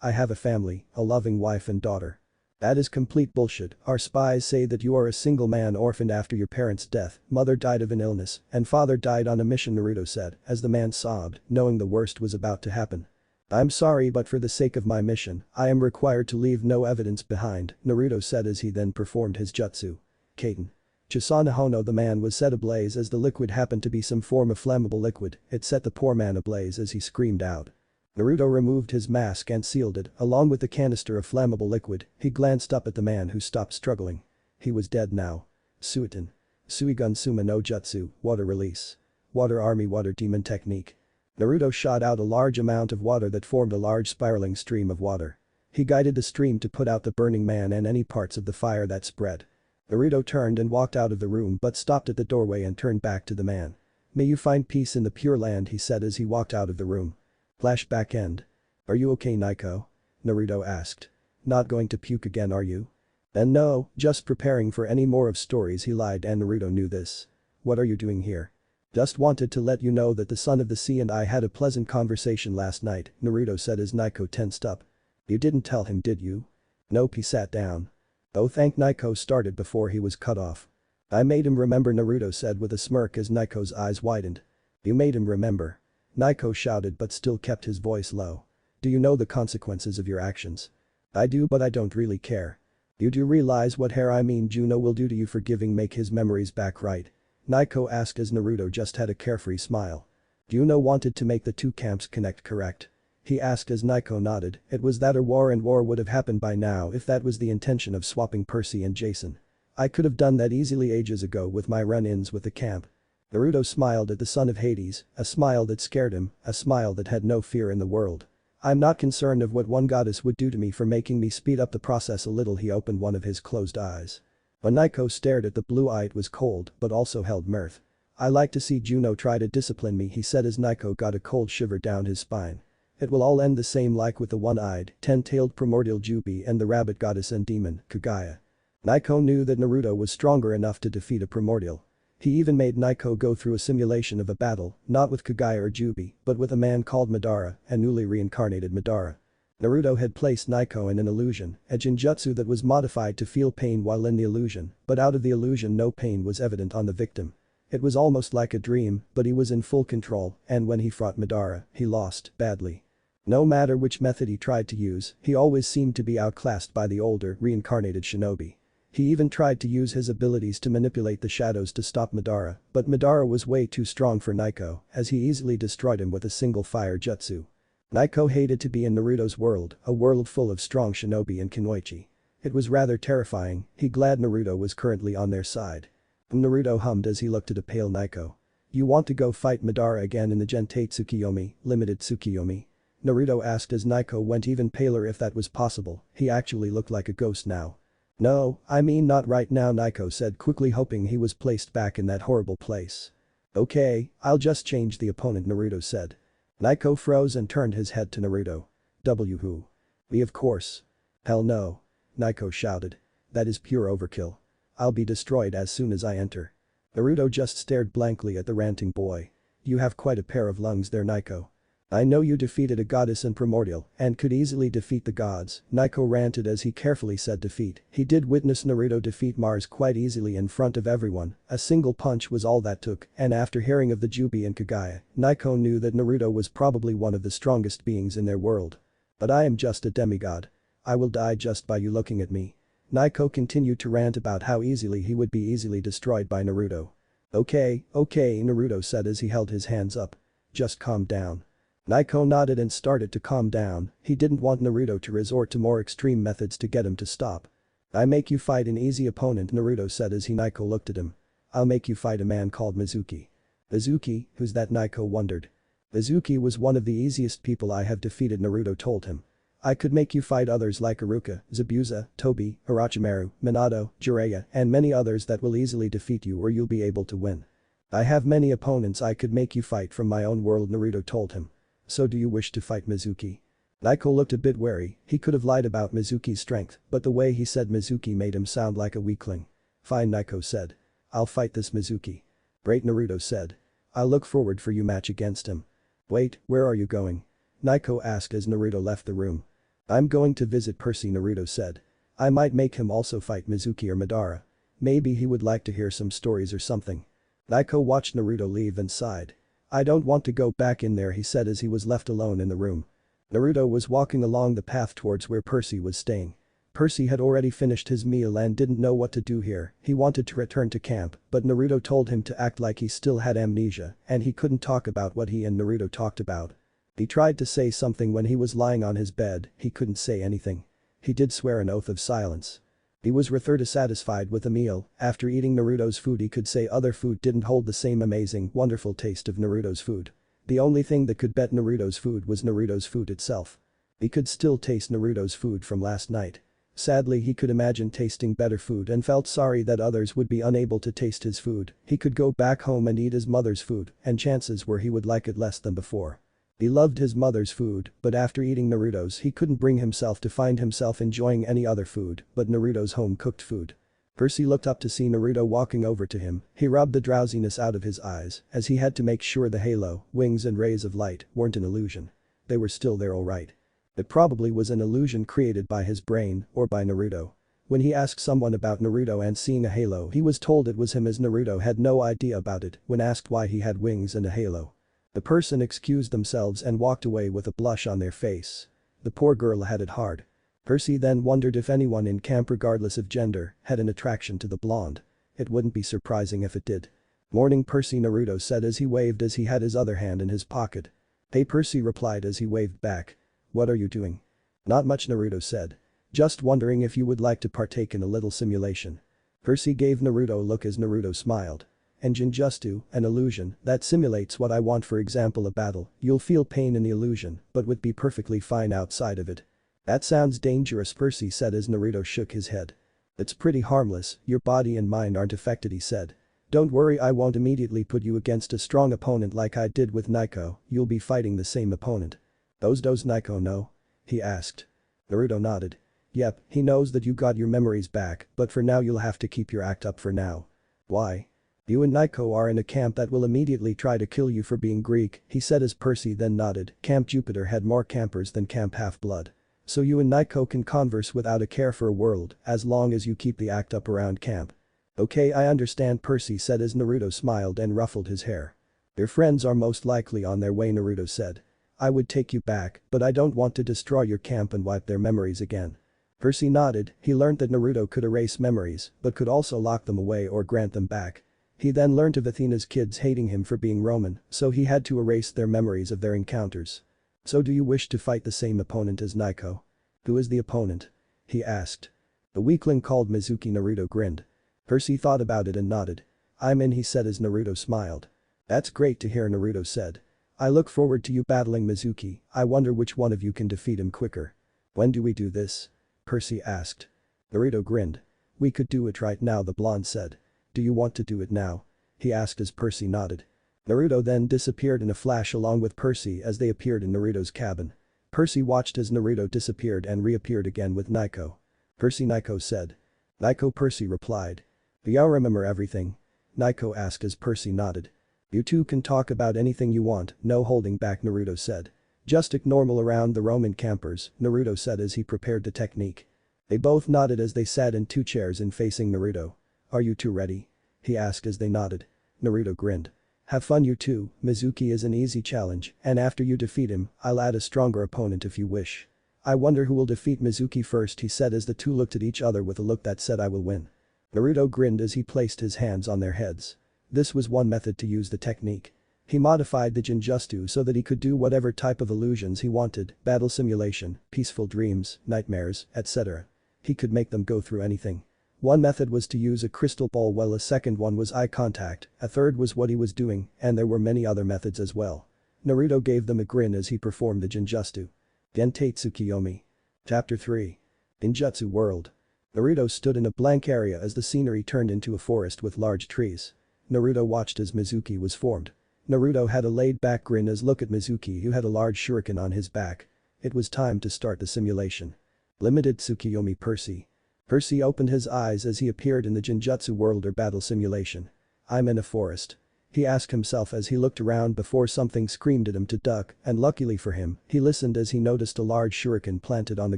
I have a family, a loving wife and daughter. That is complete bullshit. Our spies say that you are a single man orphaned after your parents' death, mother died of an illness, and father died on a mission, Naruto said as the man sobbed, knowing the worst was about to happen. I'm sorry, but for the sake of my mission, I am required to leave no evidence behind, Naruto said as he then performed his jutsu. Kaiten. Chisana Hono, the man was set ablaze as the liquid happened to be some form of flammable liquid. It set the poor man ablaze as he screamed out. Naruto removed his mask and sealed it, along with the canister of flammable liquid. He glanced up at the man who stopped struggling. He was dead now. Suiton. Suigun Suma no Jutsu, water release. Water army, water demon technique. Naruto shot out a large amount of water that formed a large spiraling stream of water. He guided the stream to put out the burning man and any parts of the fire that spread. Naruto turned and walked out of the room but stopped at the doorway and turned back to the man. May you find peace in the Pure Land, he said as he walked out of the room. Flashback end. Are you okay, Naiko? Naruto asked. Not going to puke again, are you? And no, just preparing for any more of stories, he lied and Naruto knew this. What are you doing here? Just wanted to let you know that the son of the sea and I had a pleasant conversation last night, Naruto said as Naiko tensed up. You didn't tell him, did you? Nope, he sat down. Oh, thank Naiko started before he was cut off. I made him remember, Naruto said with a smirk as Naiko's eyes widened. You made him remember. Naiko shouted but still kept his voice low. Do you know the consequences of your actions? I do, but I don't really care. You do realize what Juno will do to you for giving make his memories back, right? Naiko asked as Naruto just had a carefree smile. Juno wanted to make the two camps connect, correct? He asked as Naiko nodded. It was that or war, and war would have happened by now if that was the intention of swapping Percy and Jason. I could have done that easily ages ago with my run-ins with the camp. Naruto smiled at the son of Hades, a smile that scared him, a smile that had no fear in the world. I'm not concerned of what one goddess would do to me for making me speed up the process a little. He opened one of his closed eyes. When Naiko stared at the blue eye, it was cold but also held mirth. I like to see Juno try to discipline me, he said as Naiko got a cold shiver down his spine. It will all end the same like with the one-eyed, 10-tailed primordial Jubi and the rabbit goddess and demon, Kagaya. Naiko knew that Naruto was stronger enough to defeat a primordial. He even made Naiko go through a simulation of a battle, not with Kagaya or Jubi, but with a man called Madara, a newly reincarnated Madara. Naruto had placed Naiko in an illusion, a genjutsu that was modified to feel pain while in the illusion, but out of the illusion no pain was evident on the victim. It was almost like a dream, but he was in full control, and when he fought Madara, he lost badly. No matter which method he tried to use, he always seemed to be outclassed by the older, reincarnated shinobi. He even tried to use his abilities to manipulate the shadows to stop Madara, but Madara was way too strong for Naiko, as he easily destroyed him with a single fire jutsu. Naiko hated to be in Naruto's world, a world full of strong shinobi and kunoichi. It was rather terrifying. He glad Naruto was currently on their side. Naruto hummed as he looked at a pale Naiko. You want to go fight Madara again in the Gentai Tsukiyomi, limited Tsukiyomi? Naruto asked as Naiko went even paler if that was possible, he actually looked like a ghost now. No, I mean not right now, Naiko said quickly, hoping he was placed back in that horrible place. Okay, I'll just change the opponent, Naruto said. Naiko froze and turned his head to Naruto. Who? Me, of course. Hell no. Naiko shouted. That is pure overkill. I'll be destroyed as soon as I enter. Naruto just stared blankly at the ranting boy. You have quite a pair of lungs there, Naiko. I know you defeated a goddess in Primordial and could easily defeat the gods, Naiko ranted as he carefully said defeat. He did witness Naruto defeat Mars quite easily in front of everyone, a single punch was all that took, and after hearing of the Jubi and Kagaya, Naiko knew that Naruto was probably one of the strongest beings in their world. But I am just a demigod. I will die just by you looking at me. Naiko continued to rant about how easily he would be easily destroyed by Naruto. Okay, Naruto said as he held his hands up. Just calm down. Naiko nodded and started to calm down, he didn't want Naruto to resort to more extreme methods to get him to stop. I make you fight an easy opponent, Naruto said as Naiko looked at him. I'll make you fight a man called Mizuki. Mizuki, who's that, Naiko wondered. Mizuki was one of the easiest people I have defeated, Naruto told him. I could make you fight others like Iruka, Zabuza, Tobi, Orochimaru, Minato, Jiraiya, and many others that will easily defeat you or you'll be able to win. I have many opponents I could make you fight from my own world, Naruto told him. So do you wish to fight Mizuki? Naiko looked a bit wary, he could have lied about Mizuki's strength, but the way he said Mizuki made him sound like a weakling. Fine, Naiko said. I'll fight this Mizuki. Great, Naruto said. I'll look forward for your match against him. Wait, where are you going? Naiko asked as Naruto left the room. I'm going to visit Percy, Naruto said. I might make him also fight Mizuki or Madara. Maybe he would like to hear some stories or something. Naiko watched Naruto leave and sighed. I don't want to go back in there, he said as he was left alone in the room. Naruto was walking along the path towards where Percy was staying. Percy had already finished his meal and didn't know what to do here, he wanted to return to camp, but Naruto told him to act like he still had amnesia and he couldn't talk about what he and Naruto talked about. He tried to say something when he was lying on his bed, he couldn't say anything. He did swear an oath of silence. He was rather dissatisfied with the meal, after eating Naruto's food he could say other food didn't hold the same amazing, wonderful taste of Naruto's food. The only thing that could beat Naruto's food was Naruto's food itself. He could still taste Naruto's food from last night. Sadly, he could imagine tasting better food and felt sorry that others would be unable to taste his food. He could go back home and eat his mother's food, and chances were he would like it less than before. He loved his mother's food, but after eating Naruto's he couldn't bring himself to find himself enjoying any other food but Naruto's home-cooked food. Percy looked up to see Naruto walking over to him, he rubbed the drowsiness out of his eyes as he had to make sure the halo, wings and rays of light weren't an illusion. They were still there alright. It probably was an illusion created by his brain or by Naruto. When he asked someone about Naruto and seeing a halo he was told it was him as Naruto had no idea about it when asked why he had wings and a halo. The person excused themselves and walked away with a blush on their face. The poor girl had it hard. Percy then wondered if anyone in camp regardless of gender had an attraction to the blonde. It wouldn't be surprising if it did. Morning, Percy, Naruto said as he waved as he had his other hand in his pocket. Hey, Percy replied as he waved back. What are you doing? Not much, Naruto said. Just wondering if you would like to partake in a little simulation. Percy gave Naruto a look as Naruto smiled. And Jinjustu, an illusion, that simulates what I want, for example a battle, you'll feel pain in the illusion but would be perfectly fine outside of it. That sounds dangerous, Percy said as Naruto shook his head. It's pretty harmless, your body and mind aren't affected, he said. Don't worry, I won't immediately put you against a strong opponent like I did with Naiko, you'll be fighting the same opponent. Does Naiko know? He asked. Naruto nodded. Yep, he knows that you got your memories back, but for now you'll have to keep your act up for now. Why? You and Naiko are in a camp that will immediately try to kill you for being Greek, he said as Percy then nodded. Camp Jupiter had more campers than Camp Half-Blood. So you and Naiko can converse without a care for a world, as long as you keep the act up around camp. Okay, I understand, Percy said as Naruto smiled and ruffled his hair. Your friends are most likely on their way, Naruto said. I would take you back, but I don't want to destroy your camp and wipe their memories again. Percy nodded, he learned that Naruto could erase memories, but could also lock them away or grant them back. He then learned of Athena's kids hating him for being Roman, so he had to erase their memories of their encounters. So do you wish to fight the same opponent as Naiko? Who is the opponent? He asked. The weakling called Mizuki, Naruto grinned. Percy thought about it and nodded. I'm in, he said as Naruto smiled. That's great to hear, Naruto said. I look forward to you battling Mizuki. I wonder which one of you can defeat him quicker. When do we do this? Percy asked. Naruto grinned. We could do it right now, the blonde said. Do you want to do it now? He asked as Percy nodded. Naruto then disappeared in a flash along with Percy as they appeared in Naruto's cabin. Percy watched as Naruto disappeared and reappeared again with Naiko. Percy, Naiko said. Naiko, Percy replied. Do you remember everything? Naiko asked as Percy nodded. You two can talk about anything you want, no holding back, Naruto said. Just act normal around the Roman campers, Naruto said as he prepared the technique. They both nodded as they sat in two chairs and facing Naruto. Are you two ready? He asked as they nodded. Naruto grinned. Have fun, you two. Mizuki is an easy challenge, and after you defeat him, I'll add a stronger opponent if you wish. I wonder who will defeat Mizuki first, he said as the two looked at each other with a look that said I will win. Naruto grinned as he placed his hands on their heads. This was one method to use the technique. He modified the Jinjutsu so that he could do whatever type of illusions he wanted, battle simulation, peaceful dreams, nightmares, etc. He could make them go through anything. One method was to use a crystal ball while a second one was eye contact, a third was what he was doing, and there were many other methods as well. Naruto gave them a grin as he performed the Jinjutsu. Gentetsu Kiyomi. Chapter 3. Ninjutsu World. Naruto stood in a blank area as the scenery turned into a forest with large trees. Naruto watched as Mizuki was formed. Naruto had a laid-back grin as look at Mizuki, who had a large shuriken on his back. It was time to start the simulation. Limited Tsukiyomi Percy. Percy opened his eyes as he appeared in the Jinjutsu world or battle simulation. I'm in a forest. He asked himself as he looked around before something screamed at him to duck, and luckily for him, he listened as he noticed a large shuriken planted on the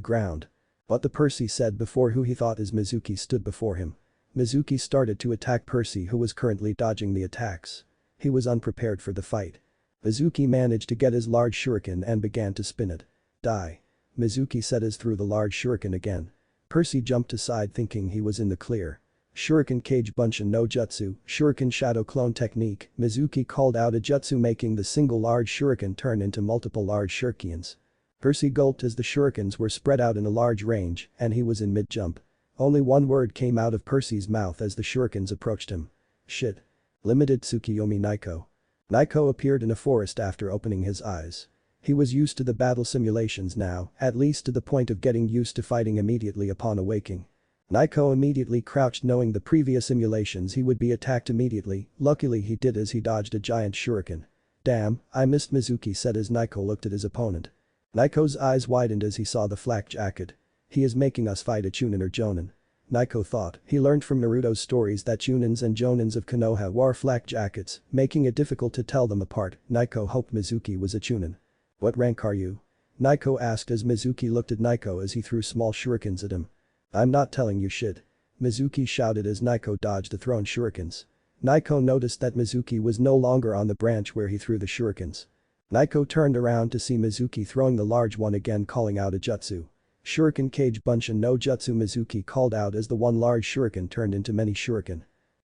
ground. What the Percy said before who he thought is Mizuki stood before him. Mizuki started to attack Percy, who was currently dodging the attacks. He was unprepared for the fight. Mizuki managed to get his large shuriken and began to spin it. Die. Mizuki said as threw the large shuriken again. Percy jumped aside thinking he was in the clear. Shuriken Kage Bunshin no Jutsu, Shuriken Shadow Clone Technique, Mizuki called out a jutsu making the single large shuriken turn into multiple large shurikens. Percy gulped as the shurikens were spread out in a large range and he was in mid-jump. Only one word came out of Percy's mouth as the shurikens approached him. Shit. Limited Tsukiyomi Naiko. Naiko appeared in a forest after opening his eyes. He was used to the battle simulations now, at least to the point of getting used to fighting immediately upon awaking. Naiko immediately crouched knowing the previous simulations he would be attacked immediately, luckily he did as he dodged a giant shuriken. Damn, I missed, Mizuki said as Naiko looked at his opponent. Naiko's eyes widened as he saw the flak jacket. He is making us fight a Chunin or Jonin. Naiko thought, he learned from Naruto's stories that Chunins and Jonins of Konoha wore flak jackets, making it difficult to tell them apart. Naiko hoped Mizuki was a Chunin. What rank are you? Naiko asked as Mizuki looked at Naiko as he threw small shurikens at him. I'm not telling you shit. Mizuki shouted as Naiko dodged the thrown shurikens. Naiko noticed that Mizuki was no longer on the branch where he threw the shurikens. Naiko turned around to see Mizuki throwing the large one again, calling out a jutsu. Shuriken Kage Bunshin no Jutsu, Mizuki called out as the one large shuriken turned into many shuriken.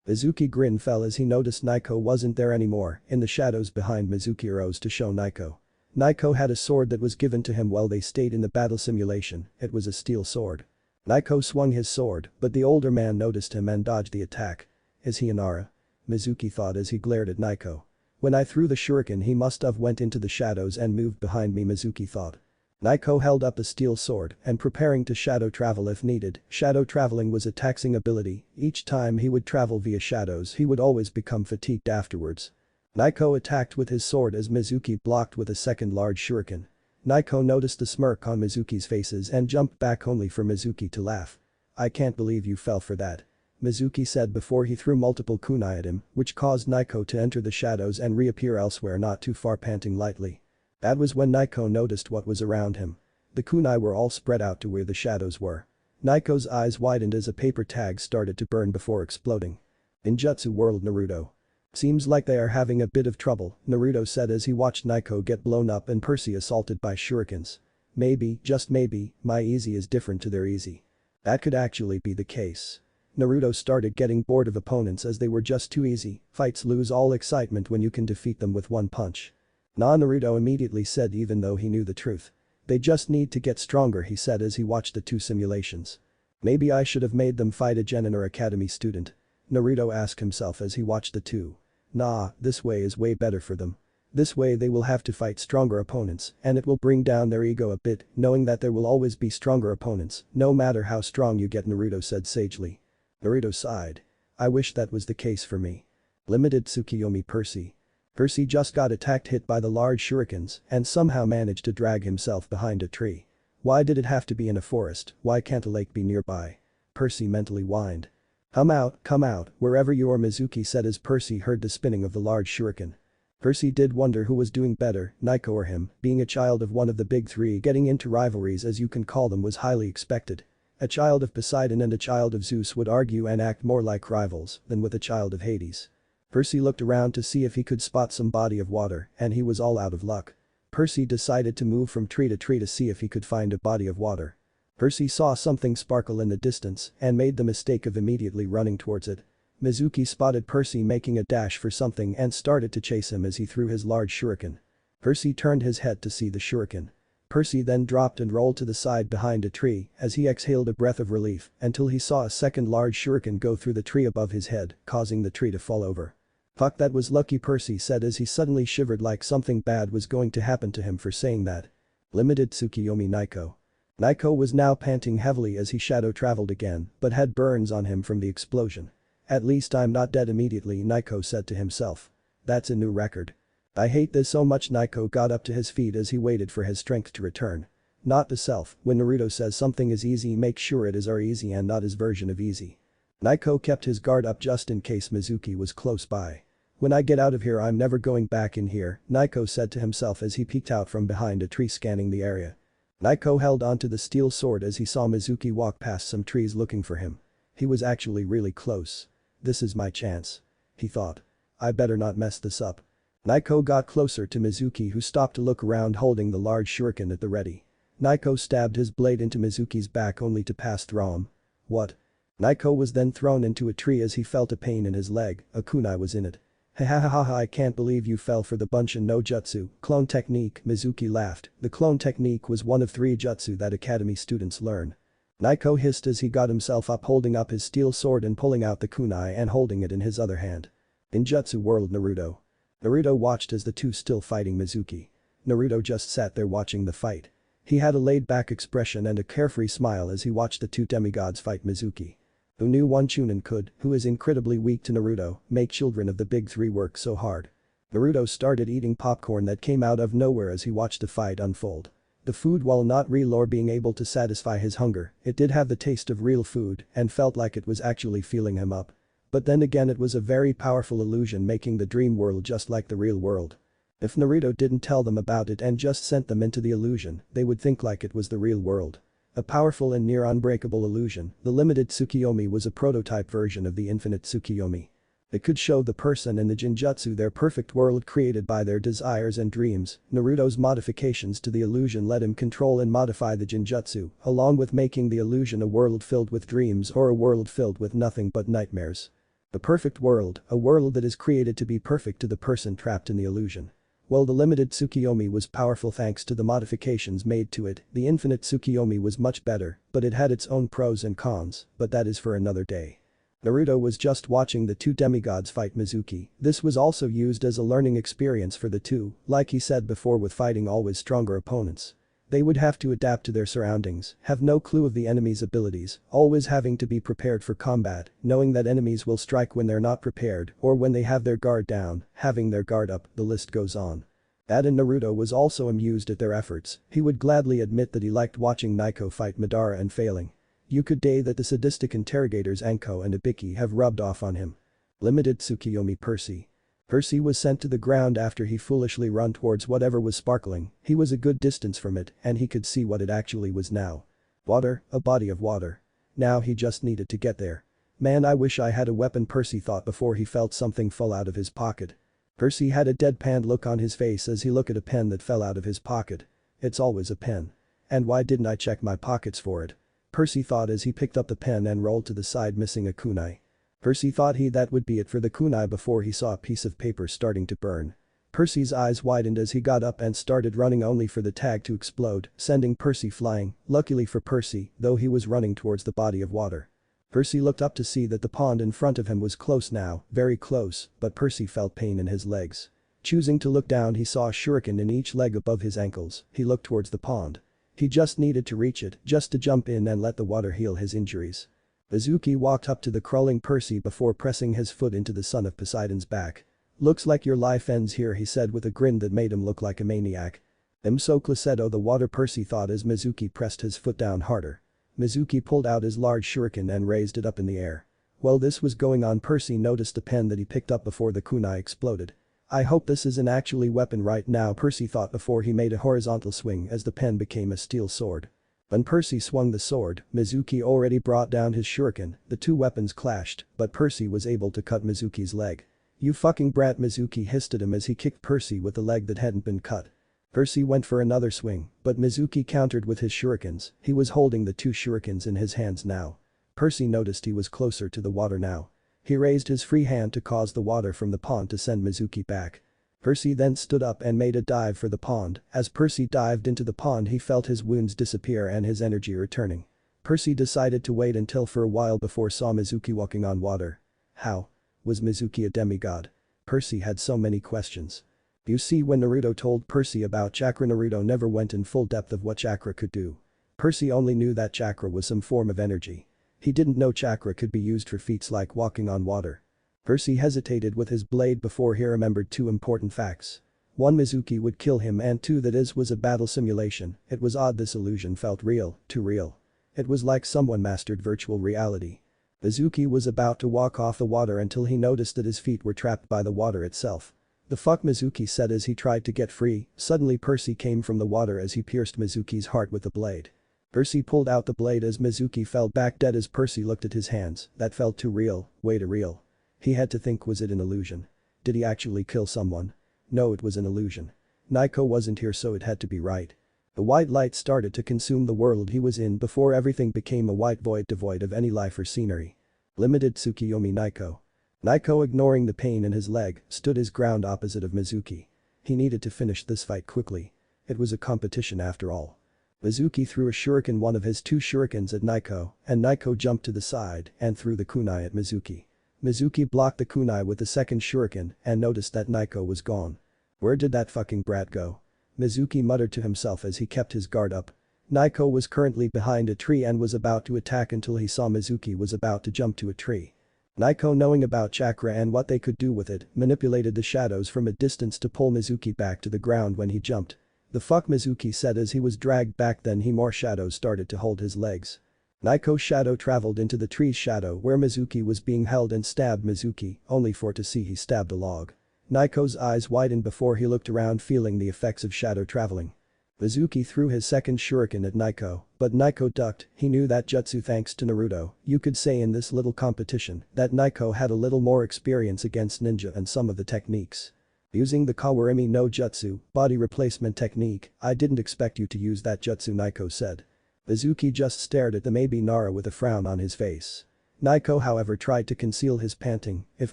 Mizuki grin fell as he noticed Naiko wasn't there anymore. In the shadows behind Mizuki rose to show Naiko. Naiko had a sword that was given to him while they stayed in the battle simulation. It was a steel sword. Naiko swung his sword, but the older man noticed him and dodged the attack. Is he Inara? Mizuki thought as he glared at Naiko. When I threw the shuriken he must have went into the shadows and moved behind me, Mizuki thought. Naiko held up a steel sword and preparing to shadow travel if needed. Shadow traveling was a taxing ability. Each time he would travel via shadows he would always become fatigued afterwards. Naiko attacked with his sword as Mizuki blocked with a second large shuriken. Naiko noticed the smirk on Mizuki's faces and jumped back only for Mizuki to laugh. I can't believe you fell for that. Mizuki said before he threw multiple kunai at him, which caused Naiko to enter the shadows and reappear elsewhere not too far, panting lightly. That was when Naiko noticed what was around him. The kunai were all spread out to where the shadows were. Naiko's eyes widened as a paper tag started to burn before exploding. Ninjutsu World Naruto. Seems like they are having a bit of trouble, Naruto said as he watched Naiko get blown up and Percy assaulted by shurikens. Maybe, just maybe, my easy is different to their easy. That could actually be the case. Naruto started getting bored of opponents as they were just too easy. Fights lose all excitement when you can defeat them with one punch. Nah, Naruto immediately said even though he knew the truth. They just need to get stronger, he said as he watched the two simulations. Maybe I should have made them fight a genin or academy student. Naruto asked himself as he watched the two. Nah, this way is way better for them. This way they will have to fight stronger opponents and it will bring down their ego a bit, knowing that there will always be stronger opponents, no matter how strong you get, Naruto said sagely. Naruto sighed. I wish that was the case for me. Limited Tsukiyomi Percy. Percy just got hit by the large shurikens and somehow managed to drag himself behind a tree. Why did it have to be in a forest, why can't a lake be nearby? Percy mentally whined. Come out, wherever you are, Mizuki said as Percy heard the spinning of the large shuriken. Percy did wonder who was doing better, Naiko or him, being a child of one of the big three, getting into rivalries as you can call them was highly expected. A child of Poseidon and a child of Zeus would argue and act more like rivals than with a child of Hades. Percy looked around to see if he could spot some body of water and he was all out of luck. Percy decided to move from tree to see if he could find a body of water. Percy saw something sparkle in the distance and made the mistake of immediately running towards it. Mizuki spotted Percy making a dash for something and started to chase him as he threw his large shuriken. Percy turned his head to see the shuriken. Percy then dropped and rolled to the side behind a tree as he exhaled a breath of relief until he saw a second large shuriken go through the tree above his head, causing the tree to fall over. Fuck, that was lucky, Percy said as he suddenly shivered like something bad was going to happen to him for saying that. Limited Tsukiyomi Naiko. Naiko was now panting heavily as he shadow traveled again but had burns on him from the explosion. At least I'm not dead immediately, Naiko said to himself. That's a new record. I hate this so much. Naiko got up to his feet as he waited for his strength to return. Not the self, when Naruto says something is easy, make sure it is our easy and not his version of easy. Naiko kept his guard up just in case Mizuki was close by. When I get out of here I'm never going back in here, Naiko said to himself as he peeked out from behind a tree scanning the area. Naiko held onto the steel sword as he saw Mizuki walk past some trees looking for him. He was actually really close. This is my chance. He thought. I better not mess this up. Naiko got closer to Mizuki, who stopped to look around holding the large shuriken at the ready. Naiko stabbed his blade into Mizuki's back only to pass through him. What? Naiko was then thrown into a tree as he felt a pain in his leg, a kunai was in it. Ha, I can't believe you fell for the Bunshin no Jutsu, clone technique, Mizuki laughed. The clone technique was one of 3 jutsu that academy students learn. Naiko hissed as he got himself up, holding up his steel sword and pulling out the kunai and holding it in his other hand. In Jutsu world, Naruto. Naruto watched as the two still fighting Mizuki. Naruto just sat there watching the fight. He had a laid-back expression and a carefree smile as he watched the two demigods fight Mizuki. Who knew one Chunin could, who is incredibly weak to Naruto, make children of the big three work so hard? Naruto started eating popcorn that came out of nowhere as he watched the fight unfold. The food, while not real or being able to satisfy his hunger, it did have the taste of real food and felt like it was actually filling him up. But then again, it was a very powerful illusion, making the dream world just like the real world. If Naruto didn't tell them about it and just sent them into the illusion, they would think like it was the real world. A powerful and near unbreakable illusion, the limited Tsukiyomi was a prototype version of the infinite Tsukiyomi. It could show the person and the Jinjutsu their perfect world created by their desires and dreams. Naruto's modifications to the illusion let him control and modify the Jinjutsu, along with making the illusion a world filled with dreams or a world filled with nothing but nightmares. The perfect world, a world that is created to be perfect to the person trapped in the illusion. While the limited Tsukiyomi was powerful thanks to the modifications made to it, the infinite Tsukiyomi was much better, but it had its own pros and cons, but that is for another day. Naruto was just watching the two demigods fight Mizuki. This was also used as a learning experience for the two, like he said before, with fighting always stronger opponents. They would have to adapt to their surroundings, have no clue of the enemy's abilities, always having to be prepared for combat, knowing that enemies will strike when they're not prepared or when they have their guard down, having their guard up, the list goes on. That and Naruto was also amused at their efforts. He would gladly admit that he liked watching Naiko fight Madara and failing. You could say that the sadistic interrogators Anko and Ibiki have rubbed off on him. Limited Tsukiyomi Percy. Percy was sent to the ground after he foolishly ran towards whatever was sparkling. He was a good distance from it and he could see what it actually was now. Water, a body of water. Now he just needed to get there. Man, I wish I had a weapon, Percy thought before he felt something fall out of his pocket. Percy had a deadpan look on his face as he looked at a pen that fell out of his pocket. It's always a pen. And why didn't I check my pockets for it? Percy thought as he picked up the pen and rolled to the side, missing a kunai. Percy thought that would be it for the kunai before he saw a piece of paper starting to burn. Percy's eyes widened as he got up and started running, only for the tag to explode, sending Percy flying. Luckily for Percy, though, he was running towards the body of water. Percy looked up to see that the pond in front of him was close now, very close, but Percy felt pain in his legs. Choosing to look down, he saw a shuriken in each leg above his ankles. He looked towards the pond. He just needed to reach it, just to jump in and let the water heal his injuries. Mizuki walked up to the crawling Percy before pressing his foot into the son of Poseidon's back. "Looks like your life ends here," he said with a grin that made him look like a maniac. "I'm so Clasedo the water," Percy thought as Mizuki pressed his foot down harder. Mizuki pulled out his large shuriken and raised it up in the air. While this was going on, Percy noticed the pen that he picked up before the kunai exploded. "I hope this is an actually weapon right now," Percy thought before he made a horizontal swing as the pen became a steel sword. When Percy swung the sword, Mizuki already brought down his shuriken. The two weapons clashed, but Percy was able to cut Mizuki's leg. "You fucking brat," Mizuki hissed at him as he kicked Percy with the leg that hadn't been cut. Percy went for another swing, but Mizuki countered with his shurikens. He was holding the two shurikens in his hands now. Percy noticed he was closer to the water now. He raised his free hand to cause the water from the pond to send Mizuki back. Percy then stood up and made a dive for the pond. As Percy dived into the pond, he felt his wounds disappear and his energy returning. Percy decided to wait until for a while before saw Mizuki walking on water. How? Was Mizuki a demigod? Percy had so many questions. You see, when Naruto told Percy about chakra, Naruto never went in full depth of what chakra could do. Percy only knew that chakra was some form of energy. He didn't know chakra could be used for feats like walking on water. Percy hesitated with his blade before he remembered two important facts. 1. Mizuki would kill him, and 2. that his was a battle simulation. It was odd this illusion felt real, too real. It was like someone mastered virtual reality. Mizuki was about to walk off the water until he noticed that his feet were trapped by the water itself. "The fuck," Mizuki said as he tried to get free. Suddenly Percy came from the water as he pierced Mizuki's heart with the blade. Percy pulled out the blade as Mizuki fell back dead as Percy looked at his hands. That felt too real, way too real. He had to think, was it an illusion? Did he actually kill someone? No, it was an illusion. Naiko wasn't here, so it had to be right. The white light started to consume the world he was in before everything became a white void devoid of any life or scenery. Limited Tsukiyomi Naiko. Naiko, ignoring the pain in his leg, stood his ground opposite of Mizuki. He needed to finish this fight quickly. It was a competition after all. Mizuki threw a shuriken, one of his two shurikens, at Naiko, and Naiko jumped to the side and threw the kunai at Mizuki. Mizuki blocked the kunai with the second shuriken and noticed that Naiko was gone. Where did that fucking brat go? Mizuki muttered to himself as he kept his guard up. Naiko was currently behind a tree and was about to attack until he saw Mizuki was about to jump to a tree. Naiko, knowing about chakra and what they could do with it, manipulated the shadows from a distance to pull Mizuki back to the ground when he jumped. "The fuck," Mizuki said as he was dragged back, then more shadows started to hold his legs. Naiko's shadow traveled into the tree's shadow where Mizuki was being held and stabbed Mizuki, only for to see he stabbed a log. Naiko's eyes widened before he looked around, feeling the effects of shadow traveling. Mizuki threw his second shuriken at Naiko, but Naiko ducked. He knew that jutsu thanks to Naruto. You could say in this little competition that Naiko had a little more experience against ninja and some of the techniques. Using the Kawarimi no Jutsu, body replacement technique. "I didn't expect you to use that jutsu," Naiko said. Mizuki just stared at the maybe Nara with a frown on his face. Naiko, however, tried to conceal his panting. If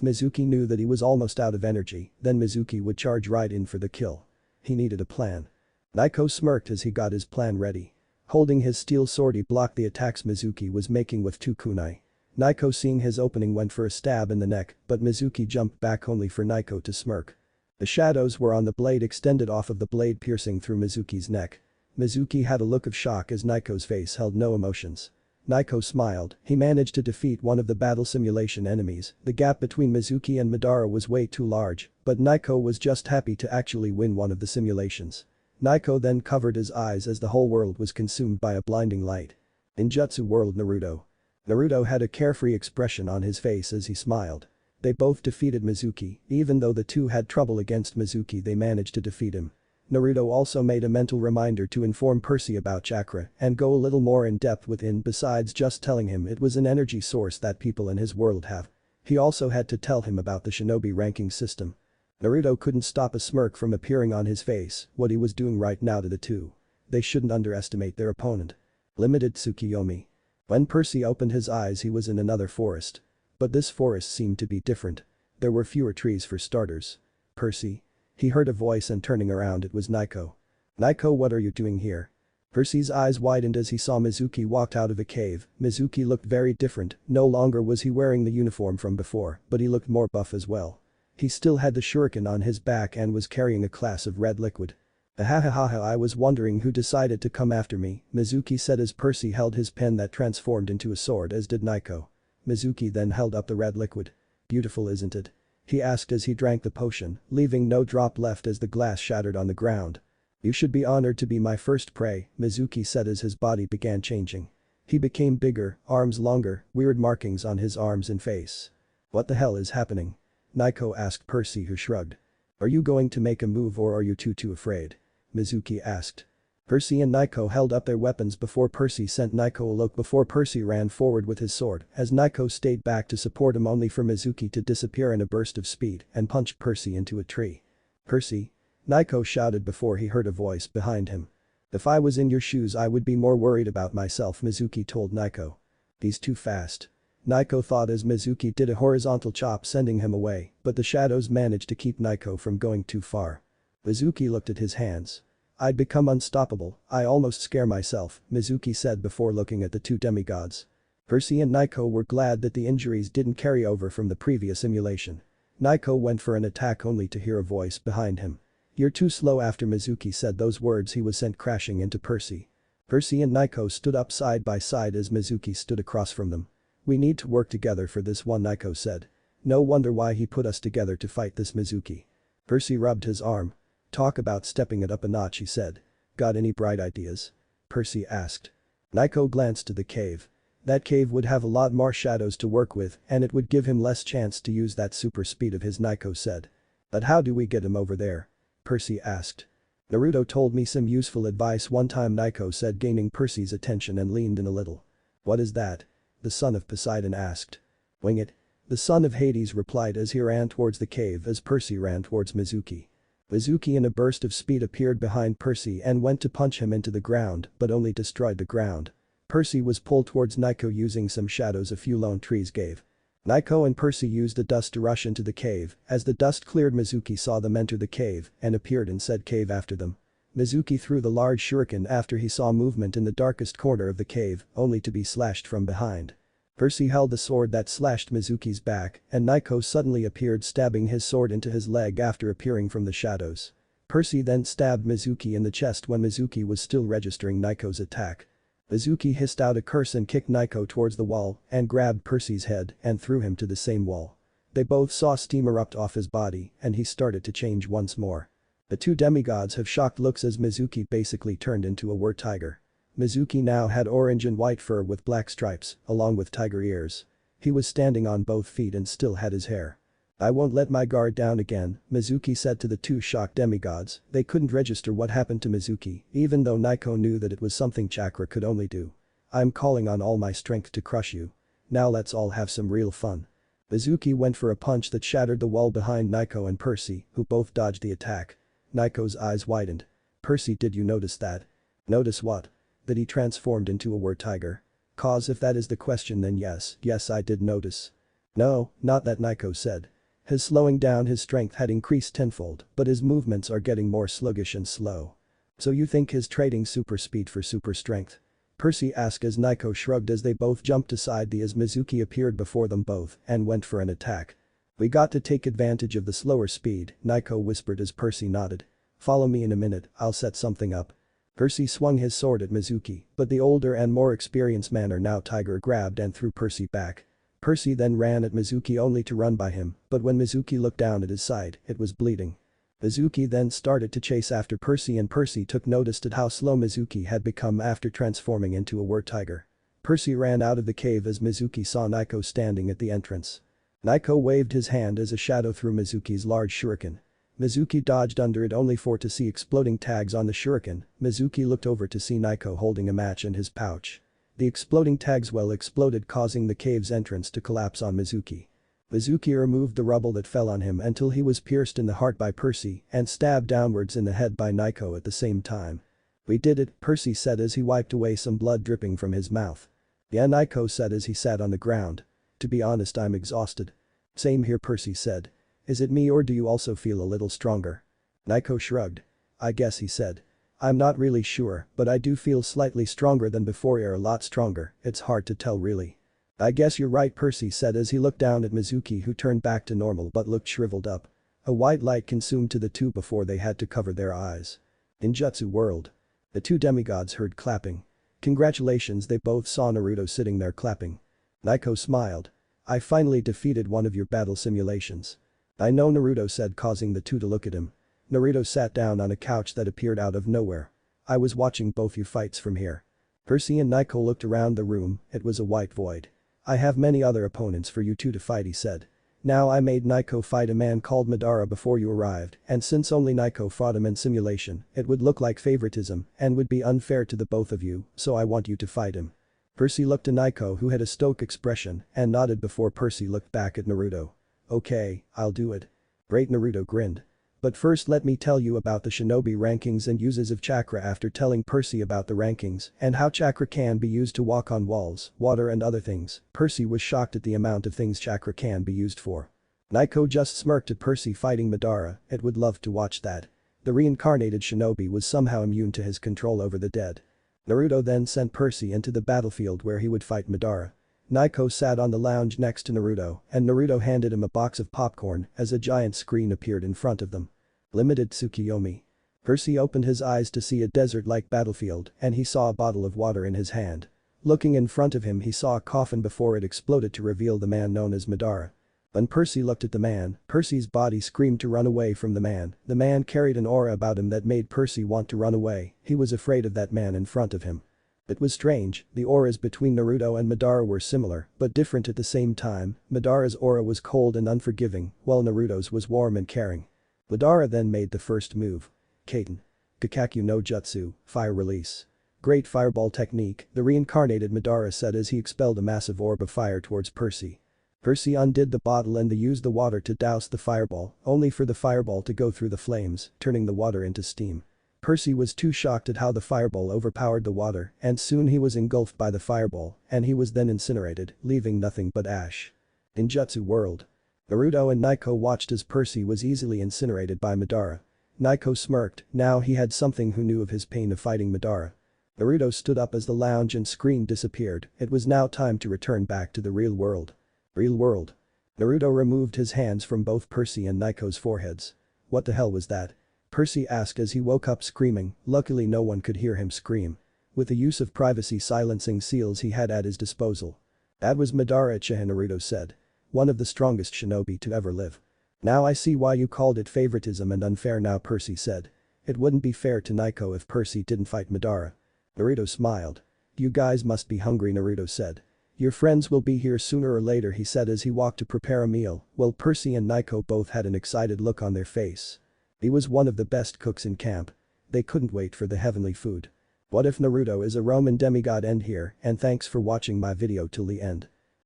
Mizuki knew that he was almost out of energy, then Mizuki would charge right in for the kill. He needed a plan. Naiko smirked as he got his plan ready. Holding his steel sword, he blocked the attacks Mizuki was making with two kunai. Naiko, seeing his opening, went for a stab in the neck, but Mizuki jumped back only for Naiko to smirk. The shadows were on the blade extended off of the blade, piercing through Mizuki's neck. Mizuki had a look of shock as Naiko's face held no emotions. Naiko smiled. He managed to defeat one of the battle simulation enemies. The gap between Mizuki and Madara was way too large, but Naiko was just happy to actually win one of the simulations. Naiko then covered his eyes as the whole world was consumed by a blinding light. In Jutsu World, Naruto. Naruto had a carefree expression on his face as he smiled. They both defeated Mizuki. Even though the two had trouble against Mizuki, they managed to defeat him. Naruto also made a mental reminder to inform Percy about chakra and go a little more in depth within besides just telling him it was an energy source that people in his world have. He also had to tell him about the shinobi ranking system. Naruto couldn't stop a smirk from appearing on his face. What he was doing right now to the two. They shouldn't underestimate their opponent. Limited Tsukiyomi. When Percy opened his eyes, he was in another forest. But this forest seemed to be different. There were fewer trees for starters. "Percy?" He heard a voice and turning around, it was Naiko. "Naiko, what are you doing here?" Percy's eyes widened as he saw Mizuki walked out of a cave. Mizuki looked very different, no longer was he wearing the uniform from before, but he looked more buff as well. He still had the shuriken on his back and was carrying a glass of red liquid. Ahahaha, I was wondering who decided to come after me, Mizuki said as Percy held his pen that transformed into a sword, as did Naiko. Mizuki then held up the red liquid. Beautiful, isn't it? He asked as he drank the potion, leaving no drop left as the glass shattered on the ground. You should be honored to be my first prey, Mizuki said as his body began changing. He became bigger, arms longer, weird markings on his arms and face. What the hell is happening? Naiko asked Percy, who shrugged. Are you going to make a move or are you too afraid? Mizuki asked. Percy and Naiko held up their weapons before Percy sent Naiko a look before Percy ran forward with his sword as Naiko stayed back to support him only for Mizuki to disappear in a burst of speed and punched Percy into a tree. Percy? Naiko shouted before he heard a voice behind him. If I was in your shoes I would be more worried about myself, Mizuki told Naiko. He's too fast. Naiko thought as Mizuki did a horizontal chop sending him away, but the shadows managed to keep Naiko from going too far. Mizuki looked at his hands. I'd become unstoppable, I almost scare myself, Mizuki said before looking at the two demigods. Percy and Naiko were glad that the injuries didn't carry over from the previous simulation. Naiko went for an attack only to hear a voice behind him. You're too slow. After Mizuki said those words he was sent crashing into Percy. Percy and Naiko stood up side by side as Mizuki stood across from them. We need to work together for this one, Naiko said. No wonder why he put us together to fight this Mizuki. Percy rubbed his arm. Talk about stepping it up a notch, he said. Got any bright ideas? Percy asked. Naiko glanced to the cave. That cave would have a lot more shadows to work with and it would give him less chance to use that super speed of his, Naiko said. But how do we get him over there? Percy asked. Naruto told me some useful advice one time, Naiko said, gaining Percy's attention and leaned in a little. What is that? The son of Poseidon asked. Wing it. The son of Hades replied as he ran towards the cave as Percy ran towards Mizuki. Mizuki in a burst of speed appeared behind Percy and went to punch him into the ground but only destroyed the ground. Percy was pulled towards Naiko using some shadows a few lone trees gave. Naiko and Percy used the dust to rush into the cave. As the dust cleared, Mizuki saw them enter the cave and appeared in said cave after them. Mizuki threw the large shuriken after he saw movement in the darkest corner of the cave, only to be slashed from behind. Percy held the sword that slashed Mizuki's back and Naiko suddenly appeared, stabbing his sword into his leg after appearing from the shadows. Percy then stabbed Mizuki in the chest when Mizuki was still registering Naiko's attack. Mizuki hissed out a curse and kicked Naiko towards the wall and grabbed Percy's head and threw him to the same wall. They both saw steam erupt off his body and he started to change once more. The two demigods have shocked looks as Mizuki basically turned into a war-tiger. Mizuki now had orange and white fur with black stripes, along with tiger ears. He was standing on both feet and still had his hair. I won't let my guard down again, Mizuki said to the two shocked demigods. They couldn't register what happened to Mizuki, even though Naiko knew that it was something chakra could only do. I'm calling on all my strength to crush you. Now let's all have some real fun. Mizuki went for a punch that shattered the wall behind Naiko and Percy, who both dodged the attack. Naiko's eyes widened. Percy, did you notice that? Notice what? That he transformed into a war-tiger. Cause if that is the question then yes I did notice. No, not that, Naiko said. His slowing down, his strength had increased tenfold, but his movements are getting more sluggish and slow. So you think he's trading super speed for super strength? Percy asked as Naiko shrugged as they both jumped aside as Mizuki appeared before them both and went for an attack. We got to take advantage of the slower speed, Naiko whispered as Percy nodded. Follow me in a minute, I'll set something up. Percy swung his sword at Mizuki, but the older and more experienced man, or now tiger, grabbed and threw Percy back. Percy then ran at Mizuki only to run by him, but when Mizuki looked down at his side, it was bleeding. Mizuki then started to chase after Percy and Percy took notice at how slow Mizuki had become after transforming into a war-tiger. Percy ran out of the cave as Mizuki saw Naiko standing at the entrance. Naiko waved his hand as a shadow threw Mizuki's large shuriken. Mizuki dodged under it only for to see exploding tags on the shuriken. Mizuki looked over to see Naiko holding a match in his pouch. The exploding tags exploded, causing the cave's entrance to collapse on Mizuki. Mizuki removed the rubble that fell on him until he was pierced in the heart by Percy and stabbed downwards in the head by Naiko at the same time. We did it, Percy said as he wiped away some blood dripping from his mouth. Yeah, Naiko said as he sat on the ground. To be honest, I'm exhausted. Same here, Percy said. Is it me or do you also feel a little stronger? Naiko shrugged. I guess, he said. I'm not really sure, but I do feel slightly stronger than before, a lot stronger, it's hard to tell really. I guess you're right, Percy said as he looked down at Mizuki, who turned back to normal but looked shriveled up. A white light consumed to the two before they had to cover their eyes. In Jutsu world. The two demigods heard clapping. Congratulations, they both saw Naruto sitting there clapping. Naiko smiled. I finally defeated one of your battle simulations. I know, Naruto said, causing the two to look at him. Naruto sat down on a couch that appeared out of nowhere. I was watching both your fights from here. Percy and Naiko looked around the room, it was a white void. I have many other opponents for you two to fight, he said. Now I made Naiko fight a man called Madara before you arrived, and since only Naiko fought him in simulation, it would look like favoritism and would be unfair to the both of you, so I want you to fight him. Percy looked at Naiko, who had a stoic expression, and nodded before Percy looked back at Naruto. Okay, I'll do it. Great, Naruto grinned. But first let me tell you about the shinobi rankings and uses of chakra. After telling Percy about the rankings and how chakra can be used to walk on walls, water and other things, Percy was shocked at the amount of things chakra can be used for. Naiko just smirked at Percy fighting Madara, it would love to watch that. The reincarnated shinobi was somehow immune to his control over the dead. Naruto then sent Percy into the battlefield where he would fight Madara. Naiko sat on the lounge next to Naruto and Naruto handed him a box of popcorn as a giant screen appeared in front of them. Limited Tsukiyomi. Percy opened his eyes to see a desert-like battlefield and he saw a bottle of water in his hand. Looking in front of him, he saw a coffin before it exploded to reveal the man known as Madara. When Percy looked at the man, Percy's body screamed to run away from the man. The man carried an aura about him that made Percy want to run away, he was afraid of that man in front of him. It was strange, the auras between Naruto and Madara were similar, but different at the same time. Madara's aura was cold and unforgiving, while Naruto's was warm and caring. Madara then made the first move. Kaiten. Kakakyu no Jutsu, fire release. Great fireball technique, the reincarnated Madara said as he expelled a massive orb of fire towards Percy. Percy undid the bottle and they used the water to douse the fireball, only for the fireball to go through the flames, turning the water into steam. Percy was too shocked at how the fireball overpowered the water and soon he was engulfed by the fireball and he was then incinerated, leaving nothing but ash. In Jutsu world. Naruto and Naiko watched as Percy was easily incinerated by Madara. Naiko smirked, now he had something who knew of his pain of fighting Madara. Naruto stood up as the lounge and screen disappeared, it was now time to return back to the real world. Real world. Naruto removed his hands from both Percy and Naiko's foreheads. What the hell was that? Percy asked as he woke up screaming, luckily no one could hear him scream. With the use of privacy silencing seals he had at his disposal. That was Madara Uchiha, Naruto said. One of the strongest shinobi to ever live. Now I see why you called it favoritism and unfair now, Percy said. It wouldn't be fair to Naiko if Percy didn't fight Madara. Naruto smiled. You guys must be hungry, Naruto said. Your friends will be here sooner or later, he said as he walked to prepare a meal, while Percy and Naiko both had an excited look on their face. He was one of the best cooks in camp. They couldn't wait for the heavenly food. What if Naruto is a Roman demigod? End here and thanks for watching my video till the end.